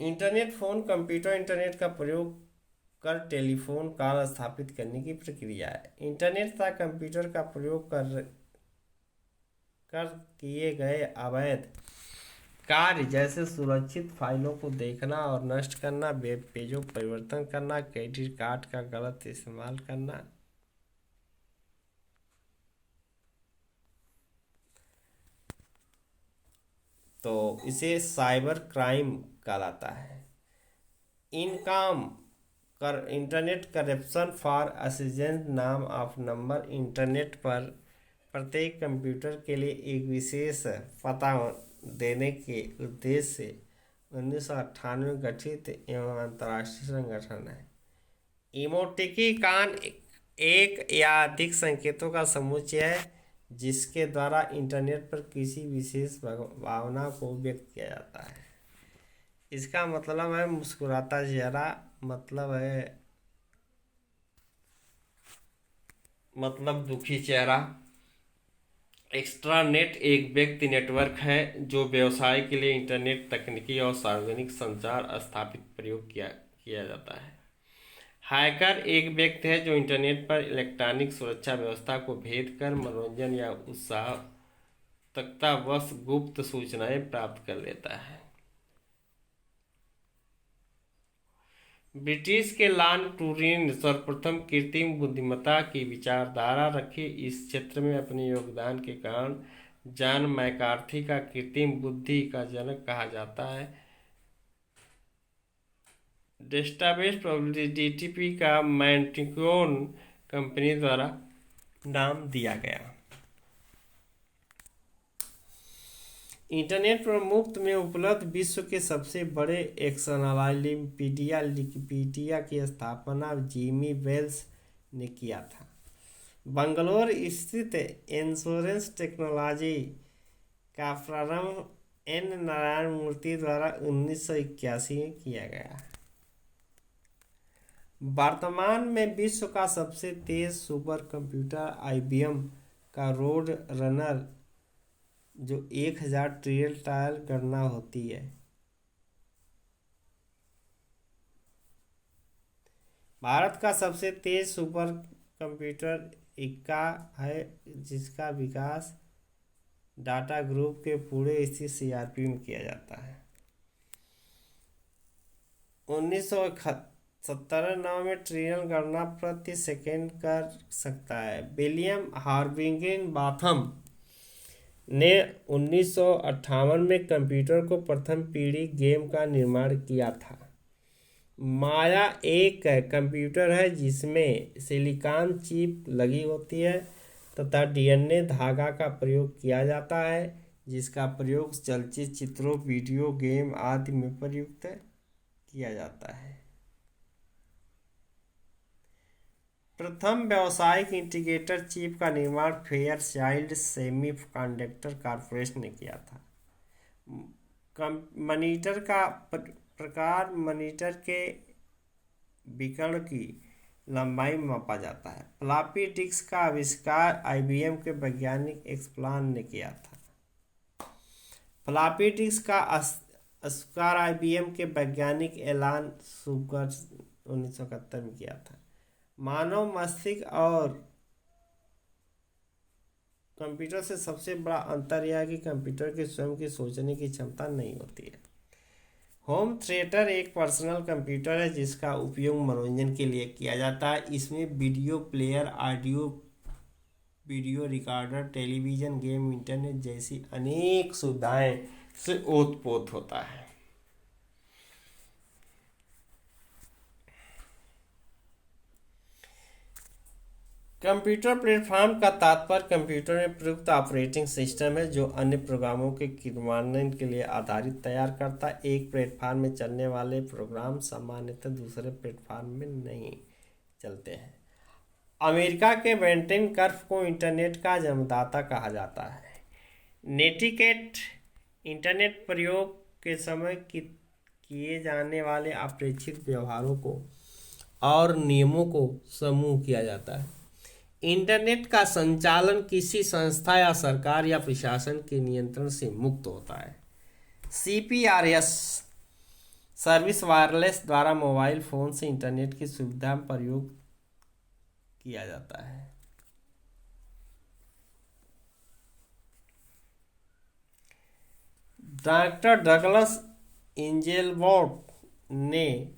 इंटरनेट फ़ोन कंप्यूटर इंटरनेट का प्रयोग कर टेलीफोन कॉल स्थापित करने की प्रक्रिया है। इंटरनेट तथा कंप्यूटर का प्रयोग कर किए गए अवैध कार्य जैसे सुरक्षित फाइलों को देखना और नष्ट करना, वेब पेजों परिवर्तन करना, क्रेडिट कार्ड का गलत इस्तेमाल करना, तो इसे साइबर क्राइम कहलाता है। इंटरनेट करप्शन फॉर असिजेंट नाम ऑफ नंबर इंटरनेट पर प्रत्येक कंप्यूटर के लिए एक विशेष पता देने के उद्देश्य से 1998 गठित एवं अंतर्राष्ट्रीय संगठन है। इमोटिकॉन एक या अधिक संकेतों का समुच्चय है जिसके द्वारा इंटरनेट पर किसी विशेष भावना को व्यक्त किया जाता है। इसका मतलब है मुस्कुराता चेहरा, मतलब है मतलब दुखी चेहरा। एक्स्ट्रानेट एक व्यक्ति नेटवर्क है जो व्यवसाय के लिए इंटरनेट तकनीकी और सार्वजनिक संचार स्थापित प्रयोग किया जाता है। हैकर एक व्यक्ति है जो इंटरनेट पर इलेक्ट्रॉनिक सुरक्षा व्यवस्था को भेद कर मनोरंजन या उत्साहतकतावश गुप्त सूचनाएं प्राप्त कर लेता है। ब्रिटिश के लॉर्ड टूरिन सर्वप्रथम कृत्रिम बुद्धिमत्ता की विचारधारा रखे। इस क्षेत्र में अपने योगदान के कारण जॉन मैकार्थी का कृत्रिम बुद्धि का जनक कहा जाता है। डेटाबेस प्रोबेबिलिटी का मैट्रिक्स कंपनी द्वारा नाम दिया गया। इंटरनेट पर मुफ्त में उपलब्ध विश्व के सबसे बड़े एक्सेनोफाइलोपीडिया विकिपीडिया की स्थापना जिमी वेल्स ने किया था। बंगलौर स्थित इंश्योरेंस टेक्नोलॉजी का प्रारंभ एन नारायण मूर्ति द्वारा 1981 में किया गया। वर्तमान में विश्व का सबसे तेज सुपर कंप्यूटर IBM का रोड रनर जो 1000 ट्रिलियन टाइल गणना होती है। भारत का सबसे तेज सुपर कंप्यूटर इक्का है जिसका विकास डाटा ग्रुप के पुणे स्थित CRP में किया जाता है। 1997 में ट्रिलियन गणना प्रति सेकंड कर सकता है। विलियम हार्विंगेनबॉथम ने 1958 में कंप्यूटर को प्रथम पीढ़ी गेम का निर्माण किया था। माया एक कंप्यूटर है जिसमें सिलिकॉन चिप लगी होती है तथा DNA धागा का प्रयोग किया जाता है जिसका प्रयोग चलचित्रों वीडियो गेम आदि में प्रयुक्त किया जाता है। प्रथम व्यावसायिक इंटीग्रेटेड चिप का निर्माण फेयरचाइल्ड सेमीकंडक्टर कॉर्पोरेशन ने किया था। मॉनिटर का प्रकार मॉनिटर के विकर्ण की लंबाई में मापा जाता है। फ्लॉपी डिस्क का आविष्कार IBM के वैज्ञानिक एक्सप्लान ने किया था। फ्लॉपी डिस्क का आविष्कार IBM के वैज्ञानिक एलन शुगर 1971 में किया था। मानव मस्तिष्क और कंप्यूटर से सबसे बड़ा अंतर यह है कि कंप्यूटर की स्वयं की सोचने की क्षमता नहीं होती है। होम थिएटर एक पर्सनल कंप्यूटर है जिसका उपयोग मनोरंजन के लिए किया जाता है। इसमें video player, audio video recorder, television, game, internet जैसी अनेक सुविधाएं से ओतप्रोत होता है। कंप्यूटर प्लेटफॉर्म का तात्पर्य कंप्यूटर में प्रयुक्त ऑपरेटिंग सिस्टम है जो अन्य प्रोग्रामों के क्रियान्वयन के लिए आधारित तैयार करता है। एक प्लेटफॉर्म में चलने वाले प्रोग्राम सामान्यतः दूसरे प्लेटफॉर्म में नहीं चलते हैं। अमेरिका के बेंटन कर्फ को इंटरनेट का जन्मदाता कहा जाता है। नेटिकेट इंटरनेट प्रयोग के समय किए जाने वाले अपेक्षित व्यवहारों को और नियमों को समूह किया जाता है। इंटरनेट का संचालन किसी संस्था या सरकार या प्रशासन के नियंत्रण से मुक्त होता है। CPRS सर्विस वायरलेस द्वारा मोबाइल फोन से इंटरनेट की सुविधा में प्रयोग किया जाता है। डॉक्टर डगलस एंजेलबर्ट ने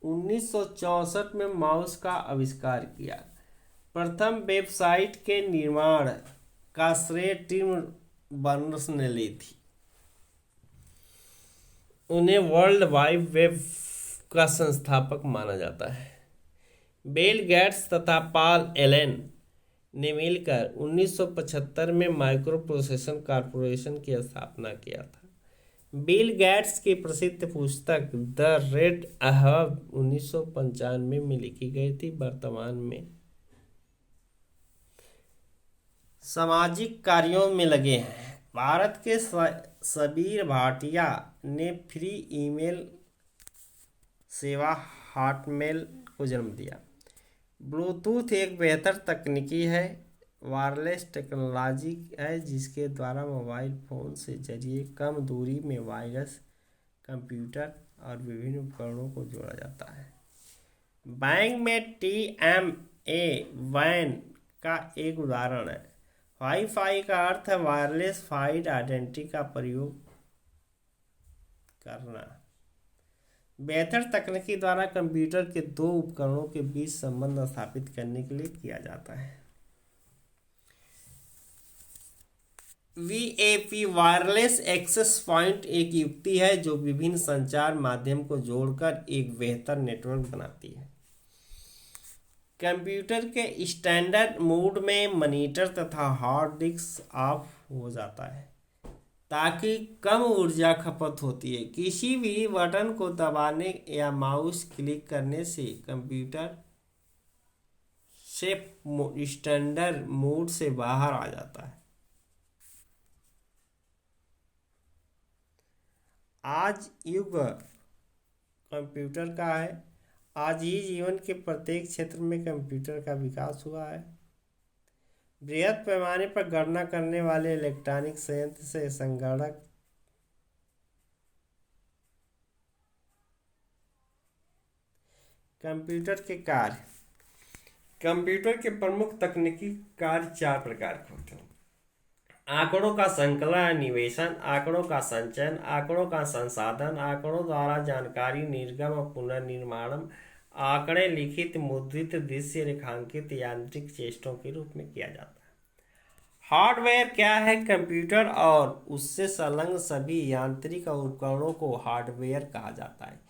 1964 में माउस का आविष्कार किया। प्रथम वेबसाइट के निर्माण का श्रेय टिम बर्नर्स ने ली थी। उन्हें वर्ल्ड वाइड वेब का संस्थापक माना जाता है। बिल गेट्स तथा पॉल एलन ने मिलकर 1975 में माइक्रोप्रोसेसर कॉर्पोरेशन की स्थापना किया था। बिल गेट्स की प्रसिद्ध पुस्तक द रेड अहब 1995 में लिखी गई थी। वर्तमान में सामाजिक कार्यों में लगे हैं। भारत के सबीर भाटिया ने फ्री ईमेल सेवा हॉटमेल को जन्म दिया। ब्लूटूथ एक बेहतर तकनीकी है, वायरलेस टेक्नोलॉजी है जिसके द्वारा मोबाइल फ़ोन से जरिए कम दूरी में वायरस कंप्यूटर और विभिन्न उपकरणों को जोड़ा जाता है। बैंक में TMA वैन का एक उदाहरण है। वाईफाई का अर्थ है वायरलेस फाइड आइडेंटिटी का प्रयोग करना। बेहतर तकनीकी द्वारा कंप्यूटर के दो उपकरणों के बीच संबंध स्थापित करने के लिए किया जाता है। VAP वायरलेस एक्सेस पॉइंट एक युक्ति है जो विभिन्न संचार माध्यम को जोड़कर एक बेहतर नेटवर्क बनाती है। कंप्यूटर के स्टैंडर्ड मोड में मॉनिटर तथा हार्ड डिस्क ऑफ हो जाता है ताकि कम ऊर्जा खपत होती है। किसी भी बटन को दबाने या माउस क्लिक करने से कंप्यूटर से स्टैंडर्ड मोड से बाहर आ जाता है। आज युग कंप्यूटर का है। आज ही जीवन के प्रत्येक क्षेत्र में कंप्यूटर का विकास हुआ है। बृहद पैमाने पर गणना करने वाले इलेक्ट्रॉनिक संयंत्र से संगणक कंप्यूटर के कार्य। कंप्यूटर के प्रमुख तकनीकी कार्य चार प्रकार के होते हैं: आंकड़ों का संकलन, निवेशन, आंकड़ों का संचयन, आंकड़ों का संसाधन, आंकड़ों द्वारा जानकारी निर्गम और पुनर्निर्माण, आंकड़े लिखित, मुद्रित, दृश्य, रेखांकित, यांत्रिक चेष्टों के रूप में किया जाता है। हार्डवेयर क्या है? कंप्यूटर और उससे संलग्न सभी यांत्रिक उपकरणों को हार्डवेयर कहा जाता है।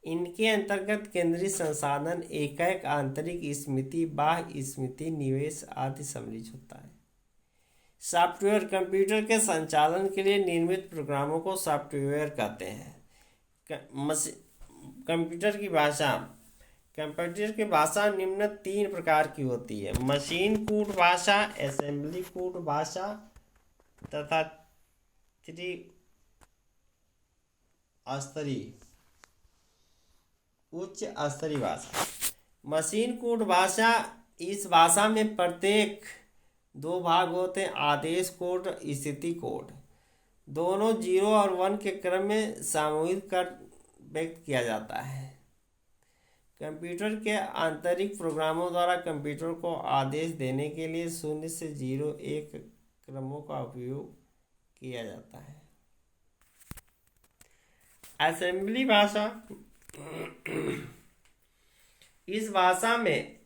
इनके अंतर्गत केंद्रीय संसाधन, एकक, आंतरिक स्मृति, बाह्य स्मृति, निवेश आदि सम्मिलित होता है। सॉफ्टवेयर कंप्यूटर के संचालन के लिए निर्मित प्रोग्रामों को सॉफ्टवेयर कहते हैं। कंप्यूटर की भाषा निम्न तीन प्रकार की होती है: मशीन कोड भाषा, असेंबली कोड भाषा तथा उच्च स्तरीय भाषा। मशीन कोड भाषा, इस भाषा में प्रत्येक दो भाग होते हैं: आदेश कोड, स्थिति कोड। दोनों 0 और 1 के क्रम में सामूहिक कर व्यक्त किया जाता है। कंप्यूटर के आंतरिक प्रोग्रामों द्वारा कंप्यूटर को आदेश देने के लिए 0 से 0, 1 क्रमों का उपयोग किया जाता है। असेंबली भाषा, इस भाषा में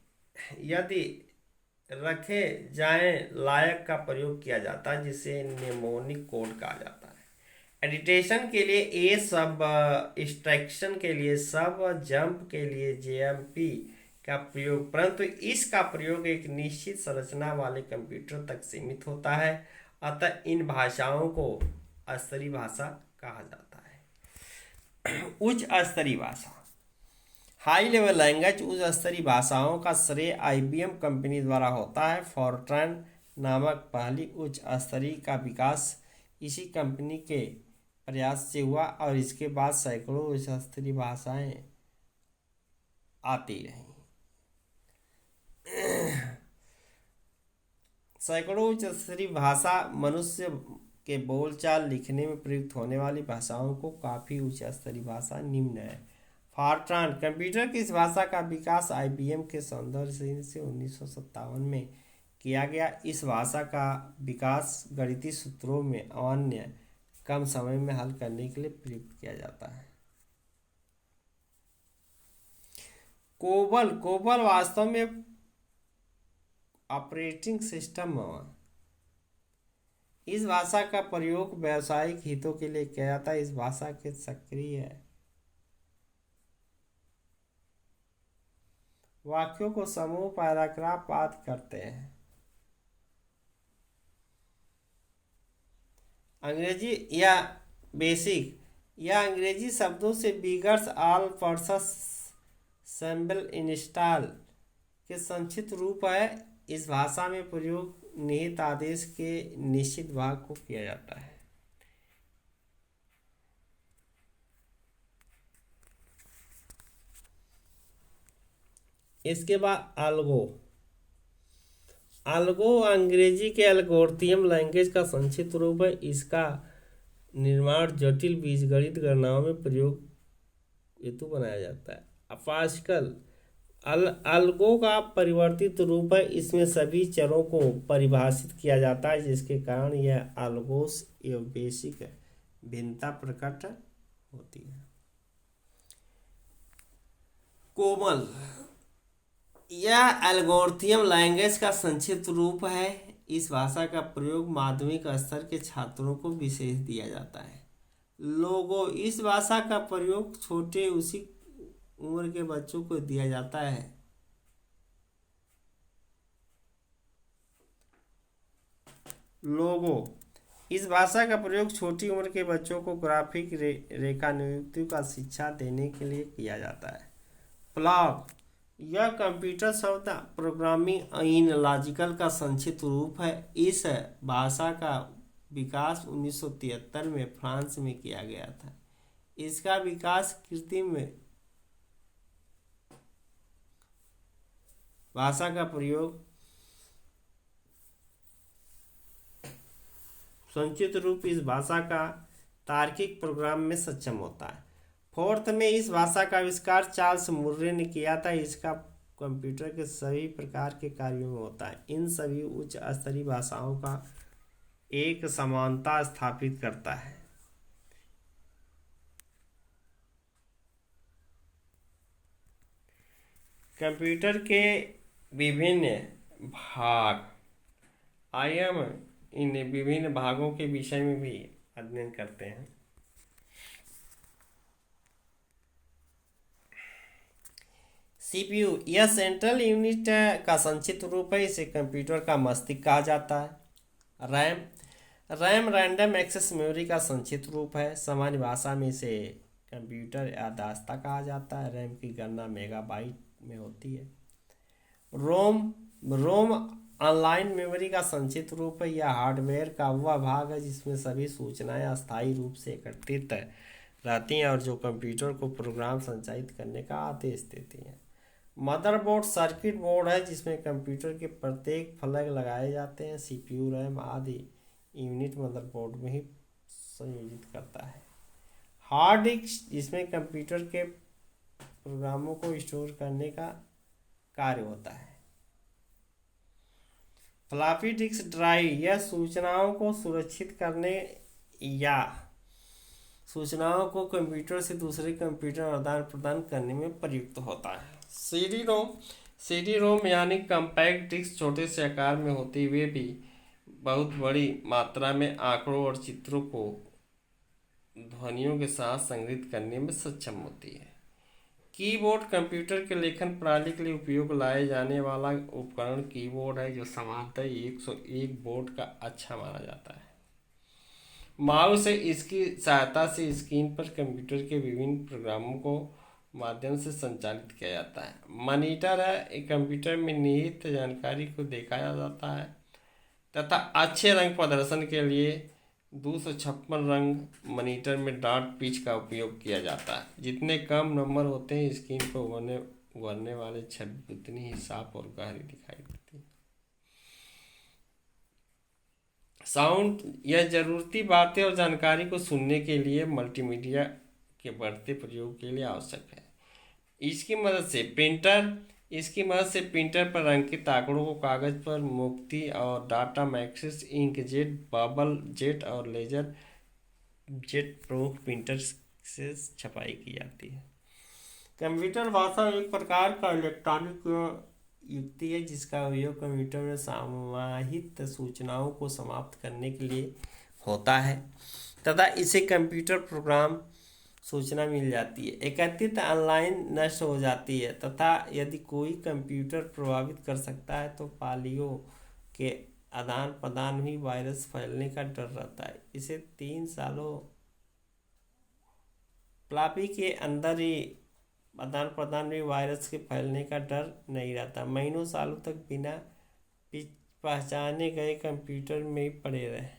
यदि रखे जाए लायक का प्रयोग किया जाता है जिसे निमोनिक कोड कहा जाता है। एडिटेशन के लिए ए सब, एक्सट्रैक्शन के लिए सब, जंप के लिए JMP का प्रयोग, परंतु इसका प्रयोग एक निश्चित संरचना वाले कंप्यूटर तक सीमित होता है। अतः इन भाषाओं को स्तरीय भाषा कहा जाता है। उच्च स्तरीय भाषा, हाई लेवल लैंग्वेज। उच्च स्तरीय भाषाओं का श्रेय IBM कंपनी द्वारा होता है। फॉरट्रान नामक पहली उच्च स्तरीय का विकास इसी कंपनी के प्रयास से हुआ और इसके बाद सैकड़ों उच्च स्तरीय भाषाएं आती रहीं। सैकड़ों उच्च स्तरीय भाषा मनुष्य के बोलचाल लिखने में प्रयुक्त होने वाली भाषाओं को काफ़ी उच्च स्तरीय भाषा निम्न है। फॉरट्रान कंप्यूटर की इस भाषा का विकास IBM के सौंदर्य से 1957 में किया गया। इस भाषा का विकास गणितीय सूत्रों में अन्य कम समय में हल करने के लिए प्रयुक्त किया जाता है। कोबल वास्तव में ऑपरेटिंग सिस्टम है। इस भाषा का प्रयोग व्यावसायिक हितों के लिए किया जाता है। इस भाषा के सक्रिय वाक्यों को समूह पैराग्राफ बात करते हैं। अंग्रेजी या बेसिक या अंग्रेजी शब्दों से beggars, all purpose, sample, install के संक्षिप्त रूप है। इस भाषा में प्रयोग निहित आदेश के निश्चित भाग को किया जाता है। इसके बाद algo। algo अंग्रेजी के एल्गोरिथम लैंग्वेज का संक्षिप्त रूप है। इसका निर्माण जटिल बीजगणित गणनाओं में प्रयोग हेतु बनाया जाता है। पास्कल algo का परिवर्तित रूप है। इसमें सभी चरों को परिभाषित किया जाता है, जिसके कारण यह algos एवं बेसिक भिन्नता प्रकट होती है। कोमल यह एल्गोरिथम लैंग्वेज का संक्षिप्त रूप है। इस भाषा का प्रयोग माध्यमिक स्तर के छात्रों को विशेष दिया जाता है। लोगो इस भाषा का प्रयोग छोटे उसी उम्र के बच्चों को दिया जाता है। लोगो इस भाषा का प्रयोग छोटी उम्र के बच्चों को ग्राफिक रेखा नियुक्ति का शिक्षा देने के लिए किया जाता है। प्लॉग यह कंप्यूटर शब्द प्रोग्रामिंग इन लॉजिकल का संक्षिप्त रूप है। इस भाषा का विकास 1973 में फ्रांस में किया गया था। इसका विकास कृत्रिम भाषा का प्रयोग संक्षिप्त रूप इस भाषा का तार्किक प्रोग्राम में सक्षम होता है। फोर्थ में इस भाषा का आविष्कार चार्ल्स मुर्रे ने किया था। इसका कंप्यूटर के सभी प्रकार के कार्यों में होता है। इन सभी उच्च स्तरीय भाषाओं का एक समानता स्थापित करता है। कंप्यूटर के विभिन्न भाग आइए हम इन विभिन्न भागों के विषय में भी अध्ययन करते हैं। सीपीयू यह सेंट्रल यूनिट का संक्षिप्त रूप है। इसे कंप्यूटर का मस्तिष्क कहा जाता है। रैम रैंडम एक्सेस मेमोरी का संक्षिप्त रूप है। सामान्य भाषा में इसे कंप्यूटर याददाश्त कहा जाता है। रैम की गणना मेगाबाइट में होती है। रोम ऑनलाइन मेमोरी का संक्षिप्त रूप है। यह हार्डवेयर का वह भाग है जिसमें सभी सूचनाएं अस्थायी रूप से एकत्रित रहती हैं और जो कंप्यूटर को प्रोग्राम संचालित करने का आदेश देती हैं। मदरबोर्ड सर्किट बोर्ड है जिसमें कंप्यूटर के प्रत्येक फलक लगाए जाते हैं। सीपीयू रैम आदि यूनिट मदरबोर्ड में ही संयोजित करता है। हार्ड डिस्क जिसमें कंप्यूटर के प्रोग्रामों को स्टोर करने का कार्य होता है। फ्लॉपी डिस्क ड्राइव यह सूचनाओं को सुरक्षित करने या सूचनाओं को कंप्यूटर से दूसरे कंप्यूटर आदान प्रदान करने में प्रयुक्त होता है। सीडी रोम यानी कम्पैक्ट डिस्क छोटे से आकार में होते हुए भी बहुत बड़ी मात्रा में आंकड़ों और चित्रों को ध्वनियों के साथ संग्रहित करने में सक्षम होती है। कीबोर्ड कंप्यूटर के लेखन प्रणाली के लिए उपयोग लाए जाने वाला उपकरण कीबोर्ड है जो सामान्यतः 101 बोर्ड का अच्छा माना जाता है। माउस है, इसकी सहायता से स्क्रीन पर कंप्यूटर के विभिन्न प्रोग्रामों को माध्यम से संचालित किया जाता है। मॉनिटर है, एक कंप्यूटर में निहित जानकारी को देखा जाता है तथा अच्छे रंग प्रदर्शन के लिए 256 रंग मॉनिटर में डॉट पिच का उपयोग किया जाता है। जितने कम नंबर होते हैं स्क्रीन पर उभरने वाले छवि उतनी ही साफ और गहरी दिखाई देती है। साउंड यह ज़रूरती बातें और जानकारी को सुनने के लिए मल्टीमीडिया के बढ़ते प्रयोग के लिए आवश्यक है। इसकी मदद से प्रिंटर पर अंकित आंकड़ों को कागज पर मुक्ति और data matrix inkjet bubble jet और लेजर जेट प्रमुख प्रिंटर से छपाई की जाती है। कंप्यूटर भाषा एक प्रकार का इलेक्ट्रॉनिक युक्ति है जिसका उपयोग कंप्यूटर में समाहित सूचनाओं को समाप्त करने के लिए होता है तथा इसे कंप्यूटर प्रोग्राम सूचना मिल जाती है, एकत्रित ऑनलाइन नष्ट हो जाती है तथा यदि कोई कंप्यूटर प्रभावित कर सकता है तो पालियों के आदान प्रदान भी वायरस फैलने का डर रहता है। इसे 3 सालों फ्लॉपी के अंदर ही आदान प्रदान में वायरस के फैलने का डर नहीं रहता। महीनों सालों तक बिना पहचाने गए कंप्यूटर में ही पड़े रह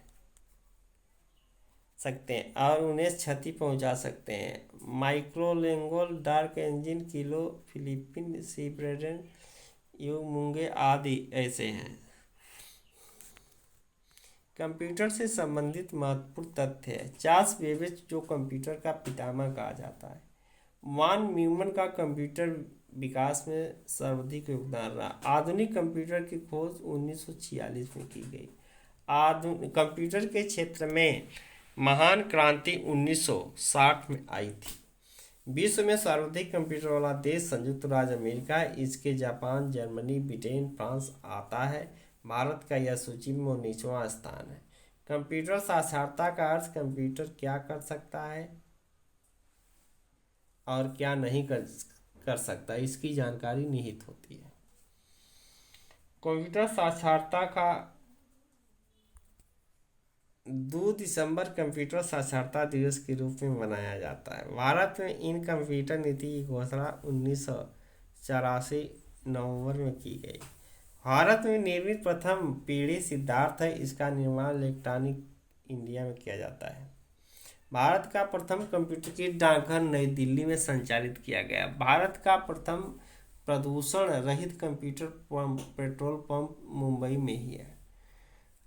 सकते हैं और उन्हें क्षति पहुंचा सकते हैं। माइक्रोलिंगुअल, डार्क इंजन, किलो, फिलिपिन, सीब्रेडन, यू मूंगे आदि ऐसे हैं। कंप्यूटर से संबंधित महत्वपूर्ण तथ्य है। चार्ल्स बेबेज, जो कंप्यूटर का पितामह कहा जाता है। वॉन न्यूमन का कंप्यूटर विकास में सर्वाधिक योगदान रहा। आधुनिक कंप्यूटर की खोज 1946 में की गई। आधुनिक कंप्यूटर के क्षेत्र में महान क्रांति 1960 में आई थी। विश्व में सर्वाधिक कंप्यूटर वाला देश संयुक्त राज्य अमेरिका है। इसके जापान, जर्मनी, ब्रिटेन, फ्रांस आता है। भारत का यह सूची में 19वां स्थान है। कंप्यूटर साक्षरता का अर्थ कंप्यूटर क्या कर सकता है और क्या नहीं कर सकता, इसकी जानकारी निहित होती है। कंप्यूटर साक्षरता का 2 दिसंबर कंप्यूटर साक्षरता दिवस के रूप में मनाया जाता है। भारत में इन कंप्यूटर नीति की घोषणा 1984 नवंबर में की गई। भारत में निर्मित प्रथम पीढ़ी सिद्धार्थ है। इसका निर्माण इलेक्ट्रॉनिक इंडिया में किया जाता है। भारत का प्रथम कंप्यूटरीकृत डाकघर नई दिल्ली में संचालित किया गया। भारत का प्रथम प्रदूषण रहित कंप्यूटर पेट्रोल पंप मुंबई में ही है।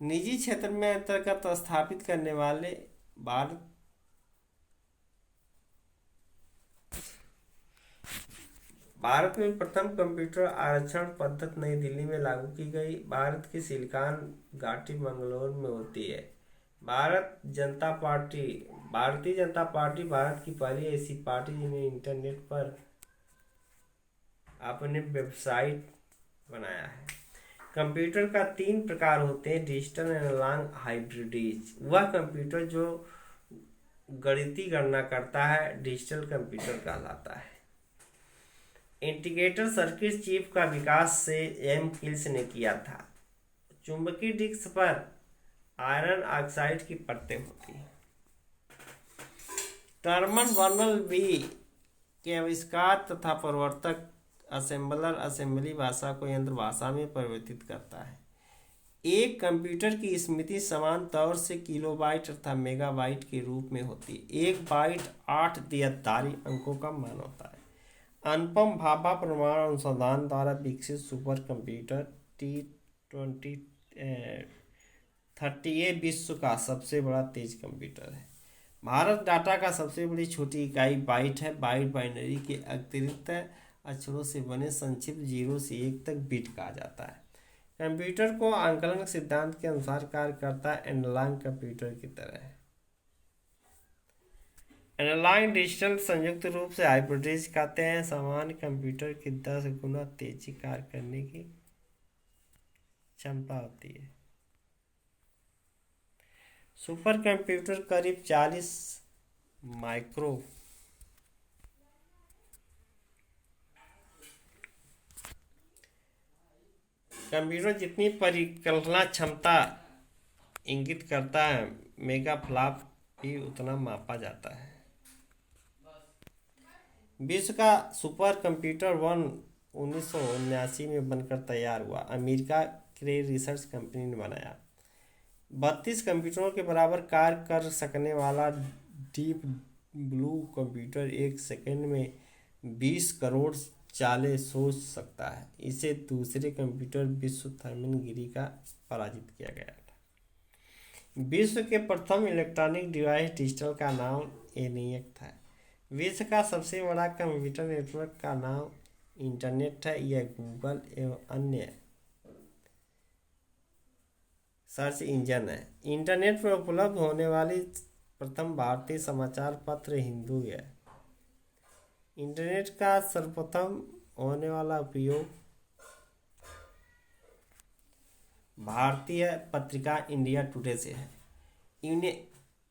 निजी क्षेत्र में अंतर्गत स्थापित करने वाले भारत में प्रथम कंप्यूटर आरक्षण पद्धति नई दिल्ली में लागू की गई। भारत की सिलिकॉन घाटी मंगलोर में होती है। भारतीय जनता पार्टी भारत की पहली ऐसी पार्टी जिन्हें इंटरनेट पर अपने वेबसाइट बनाया है। कंप्यूटर का 3 प्रकार होते हैं: डिजिटल, एनालॉग, हाइब्रिड। वह कंप्यूटर जो गणितीय गणना करता है डिजिटल कंप्यूटर कहलाता है। इंटीग्रेटेड सर्किट चिप का विकास से एम किल्स ने किया था। चुंबकीय डिस्क पर आयरन ऑक्साइड की परतें होती हैं। टर्मन बर्नल-बी के आविष्कार तथा प्रवर्तक असेंबलर असेंबली भाषा को यंत्र भाषा में परिवर्तित करता है। एक कंप्यूटर की स्मृति समान तौर से किलोबाइट तथा मेगाबाइट के रूप में होती है। एक बाइट 8 देयतारी अंकों का मान होता है। अनुपम भाभा परमाणु अनुसंधान द्वारा विकसित सुपर कंप्यूटर T38 विश्व का सबसे बड़ा तेज कंप्यूटर है। भारत डाटा का सबसे बड़ी छोटी इकाई बाइट है। बाइट बाइनरी के अतिरिक्त अक्षरों से बने संक्षिप्त 0 से 1 तक बिट कहा जाता है। कंप्यूटर को आंकलन सिद्धांत के अनुसार कार्य करता है। एनालॉग कंप्यूटर की तरह है। एनालॉग डिजिटल संयुक्त रूप से हाइब्रिड कहते हैं। सामान्य कंप्यूटर की 10 गुना तेजी कार्य करने की क्षमता होती है। सुपर कंप्यूटर करीब 40 माइक्रो कंप्यूटर जितनी परिकल्पना क्षमता इंगित करता है, मेगाफ्लॉप भी उतना मापा जाता है। विश्व का सुपर कंप्यूटर 1979 में बनकर तैयार हुआ। अमेरिका के रिसर्च कंपनी ने बनाया। 32 कंप्यूटरों के बराबर कार्य कर सकने वाला डीप ब्लू कंप्यूटर 1 सेकंड में 20 करोड़ चालें सोच सकता है। इसे दूसरे कंप्यूटर विश्व थर्मन गिरी का पराजित किया गया था। विश्व के प्रथम इलेक्ट्रॉनिक डिवाइस डिजिटल का नाम एनियक था। विश्व का सबसे बड़ा कंप्यूटर नेटवर्क का नाम इंटरनेट है। यह गूगल एवं अन्य सर्च इंजन है। इंटरनेट पर उपलब्ध होने वाली प्रथम भारतीय समाचार पत्र हिंदू है। इंटरनेट का सर्वप्रथम होने वाला उपयोग भारतीय पत्रिका इंडिया टुडे से है।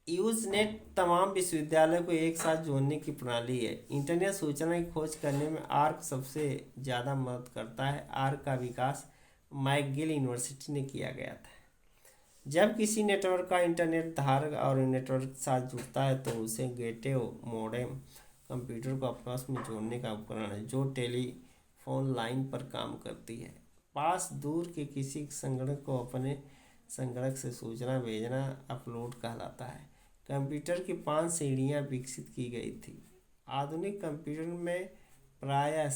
यूजनेट तमाम विश्वविद्यालयों को एक साथ जोड़ने की प्रणाली है। इंटरनेट सूचना की खोज करने में आर्क सबसे ज़्यादा मदद करता है। आर्क का विकास मैकगिल यूनिवर्सिटी ने किया गया था। जब किसी नेटवर्क का इंटरनेट धारक और नेटवर्क के साथ जुड़ता है तो उसे गेटवे मोडेम कंप्यूटर को आपस में जोड़ने का उपकरण है, जो टेलीफोन लाइन पर काम करती है। पास दूर के किसी संगणक को अपने संगणक से सूचना भेजना अपलोड कहलाता है। कंप्यूटर की 5 श्रेणियां विकसित की गई थी। आधुनिक कंप्यूटर में प्रायः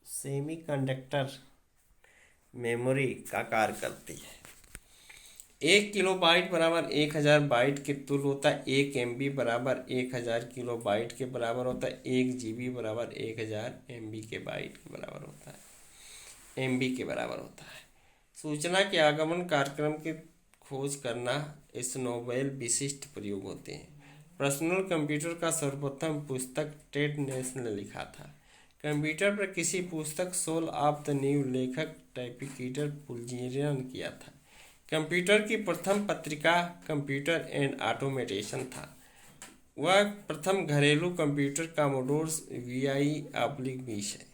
सेमीकंडक्टर मेमोरी का कार्य करती है। 1 किलोबाइट बराबर 1000 बाइट के तुल्य होता है। 1 MB बराबर 1000 किलोबाइट के बराबर होता है। 1 GB बराबर 1000 MB के बाइट के बराबर होता है, MB के बराबर होता है। सूचना के आगमन कार्यक्रम की खोज करना इस नोबेल विशिष्ट प्रयोग होते हैं। पर्सनल कंप्यूटर का सर्वप्रथम पुस्तक टेड नेल्सन ने लिखा था। कंप्यूटर पर किसी पुस्तक सोल ऑफ द न्यू लेखक टाइपिकीटर पुलजियन ने किया था। कंप्यूटर की प्रथम पत्रिका कंप्यूटर एंड ऑटोमेटेशन था। वह प्रथम घरेलू कंप्यूटर कमोडोर VI/20 है।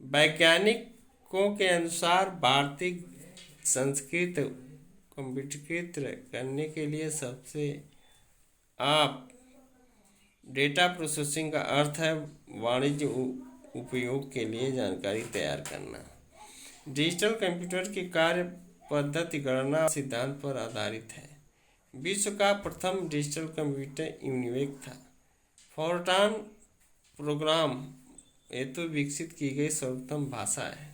वैज्ञानिकों के अनुसार भारतीय संस्कृत कंप्यूटरीकृत करने के लिए सबसे आप डेटा प्रोसेसिंग का अर्थ है वाणिज्य उपयोग के लिए जानकारी तैयार करना। डिजिटल कंप्यूटर की कार्य पद्धति गणना सिद्धांत पर आधारित है। विश्व का प्रथम डिजिटल कंप्यूटर यूनिवेक था। फोरट्रान प्रोग्राम हेतु विकसित की गई सर्वोत्तम भाषा है।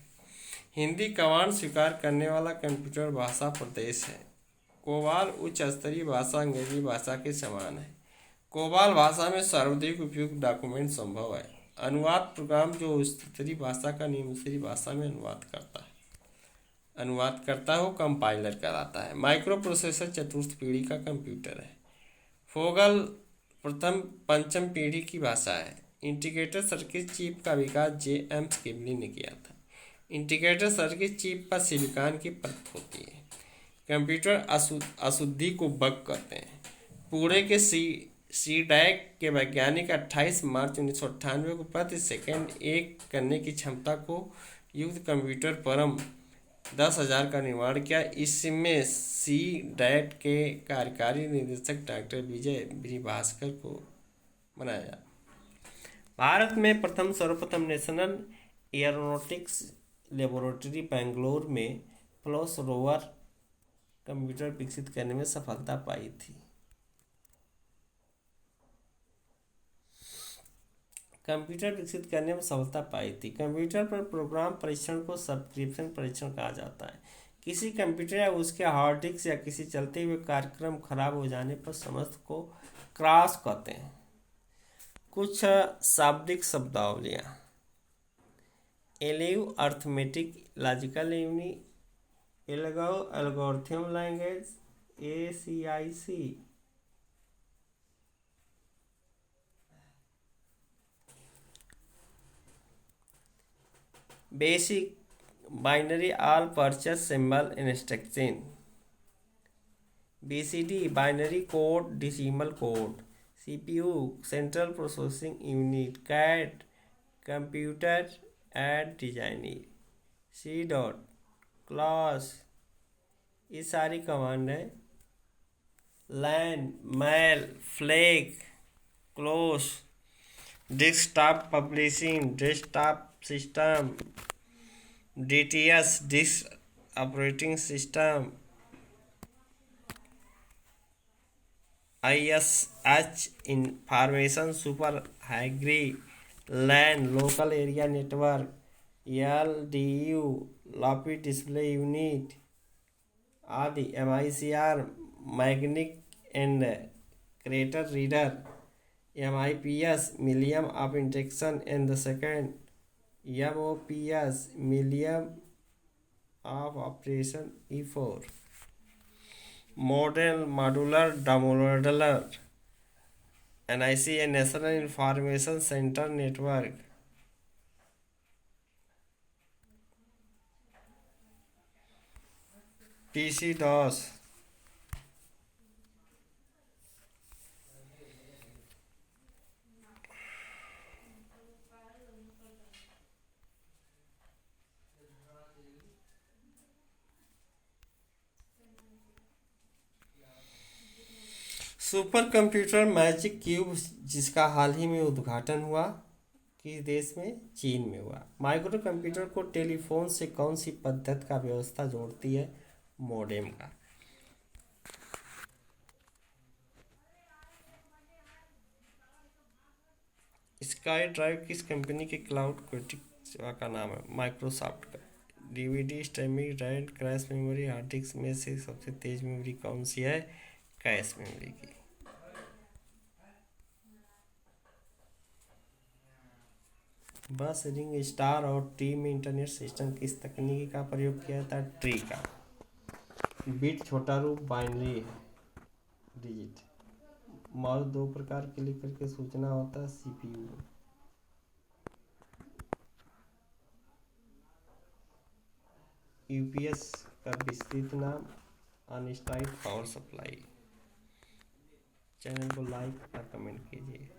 हिंदी कमांड स्वीकार करने वाला कंप्यूटर भाषा प्रदेश है। कोबाल उच्च स्तरीय भाषा अंग्रेजी भाषा के समान है। कोबाल भाषा में सर्वाधिक उपयुक्त डॉक्यूमेंट संभव है। अनुवाद प्रोग्राम जो उच्च स्तरीय भाषा का निम्न स्तरीय भाषा में अनुवाद करता हो कंपाइलर कहलाता है। माइक्रो प्रोसेसर चतुर्थ पीढ़ी का कंप्यूटर है। फोगल पंचम पीढ़ी की भाषा है। इंटीग्रेटेड सर्किट चिप का विकास J.M. किबली ने किया था। इंटीग्रेटेड सर्किट चिप पर सिलिकॉन की परत होती है। कंप्यूटर अशुद्धि को बग कहते हैं। पूरे के सीडैक के वैज्ञानिक 28 मार्च 1998 को प्रति सेकंड 1 करने की क्षमता को युक्त कंप्यूटर परम 10,000 का निर्माण किया। इसमें सीडैक के कार्यकारी निदेशक डॉक्टर विजय श्रीवास्तव को बनाया। भारत में सर्वप्रथम नेशनल एयरोनॉटिक्स लेबोरेटरी बेंगलोर में फ्लोस रोवर कंप्यूटर विकसित करने में सफलता पाई थी। कंप्यूटर पर प्रोग्राम परीक्षण को सब्सक्रिप्शन परीक्षण कहा जाता है। किसी कंप्यूटर या उसके हार्ड डिस्क या किसी चलते हुए कार्यक्रम खराब हो जाने पर समस्त को क्रैश कहते हैं। कुछ शाब्दिक शब्दावलियाँ: एलिव arithmetic logical unit, algorithm language, ACIC, basic binary all purpose symbol instruction, BCD binary code decimal code, CPU central processing unit, CAD computer aid designing, C class, ये सारी कमांड है। LAN, mail, flag, close, desktop publishing, desktop system, DTS disk operating system, ISH information super हाइग्री, LAN local area network, LDU लॉपी display unit आदि, MICR magnetic and crater reader, MIPS million of interaction in the second, MOPS million of operation E4, modular demodular, NIC national information centre network, PC-DOS, super computer magic cube जिसका हाल ही में उद्घाटन हुआ किस देश में? चीन में हुआ। माइक्रो कंप्यूटर को टेलीफोन से कौन सी पद्धति का व्यवस्था जोड़ती है? मॉडेम का। स्काई ड्राइव किस कंपनी के क्लाउड कंप्यूटिंग सेवा का नाम है? माइक्रोसॉफ्ट का। DVD streaming, RAM, cache memory, hard disk में से सबसे तेज मेमोरी कौन सी है? कैश मेमोरी की। बस रिंग स्टार और टी में इंटरनेट सिस्टम किस तकनीक का प्रयोग किया जाता है? ट्री का। बिट छोटा रूप बाइनरी है, डिजिट। माउस दो प्रकार के लिख करके सूचना होता है, सीपीयू। यूपीएस का विस्तृत नाम? अनस्टाइड पावर सप्लाई। चैनल को लाइक और कमेंट कीजिए।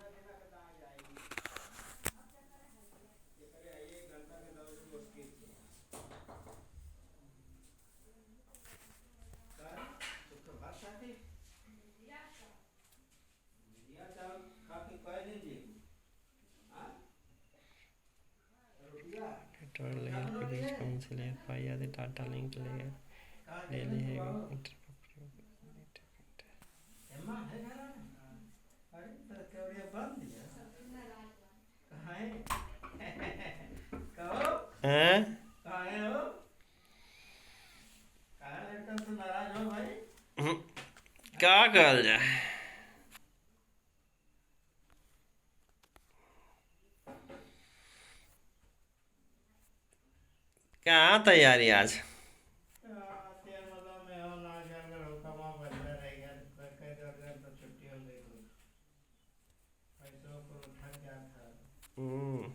नेटवर्क लेयर के बीच कौन सी लेयर पाई जाती है? Data link layer. Daily heavy हैं? क्या कहल जाए? कहाँ तैयारी आज? हम्म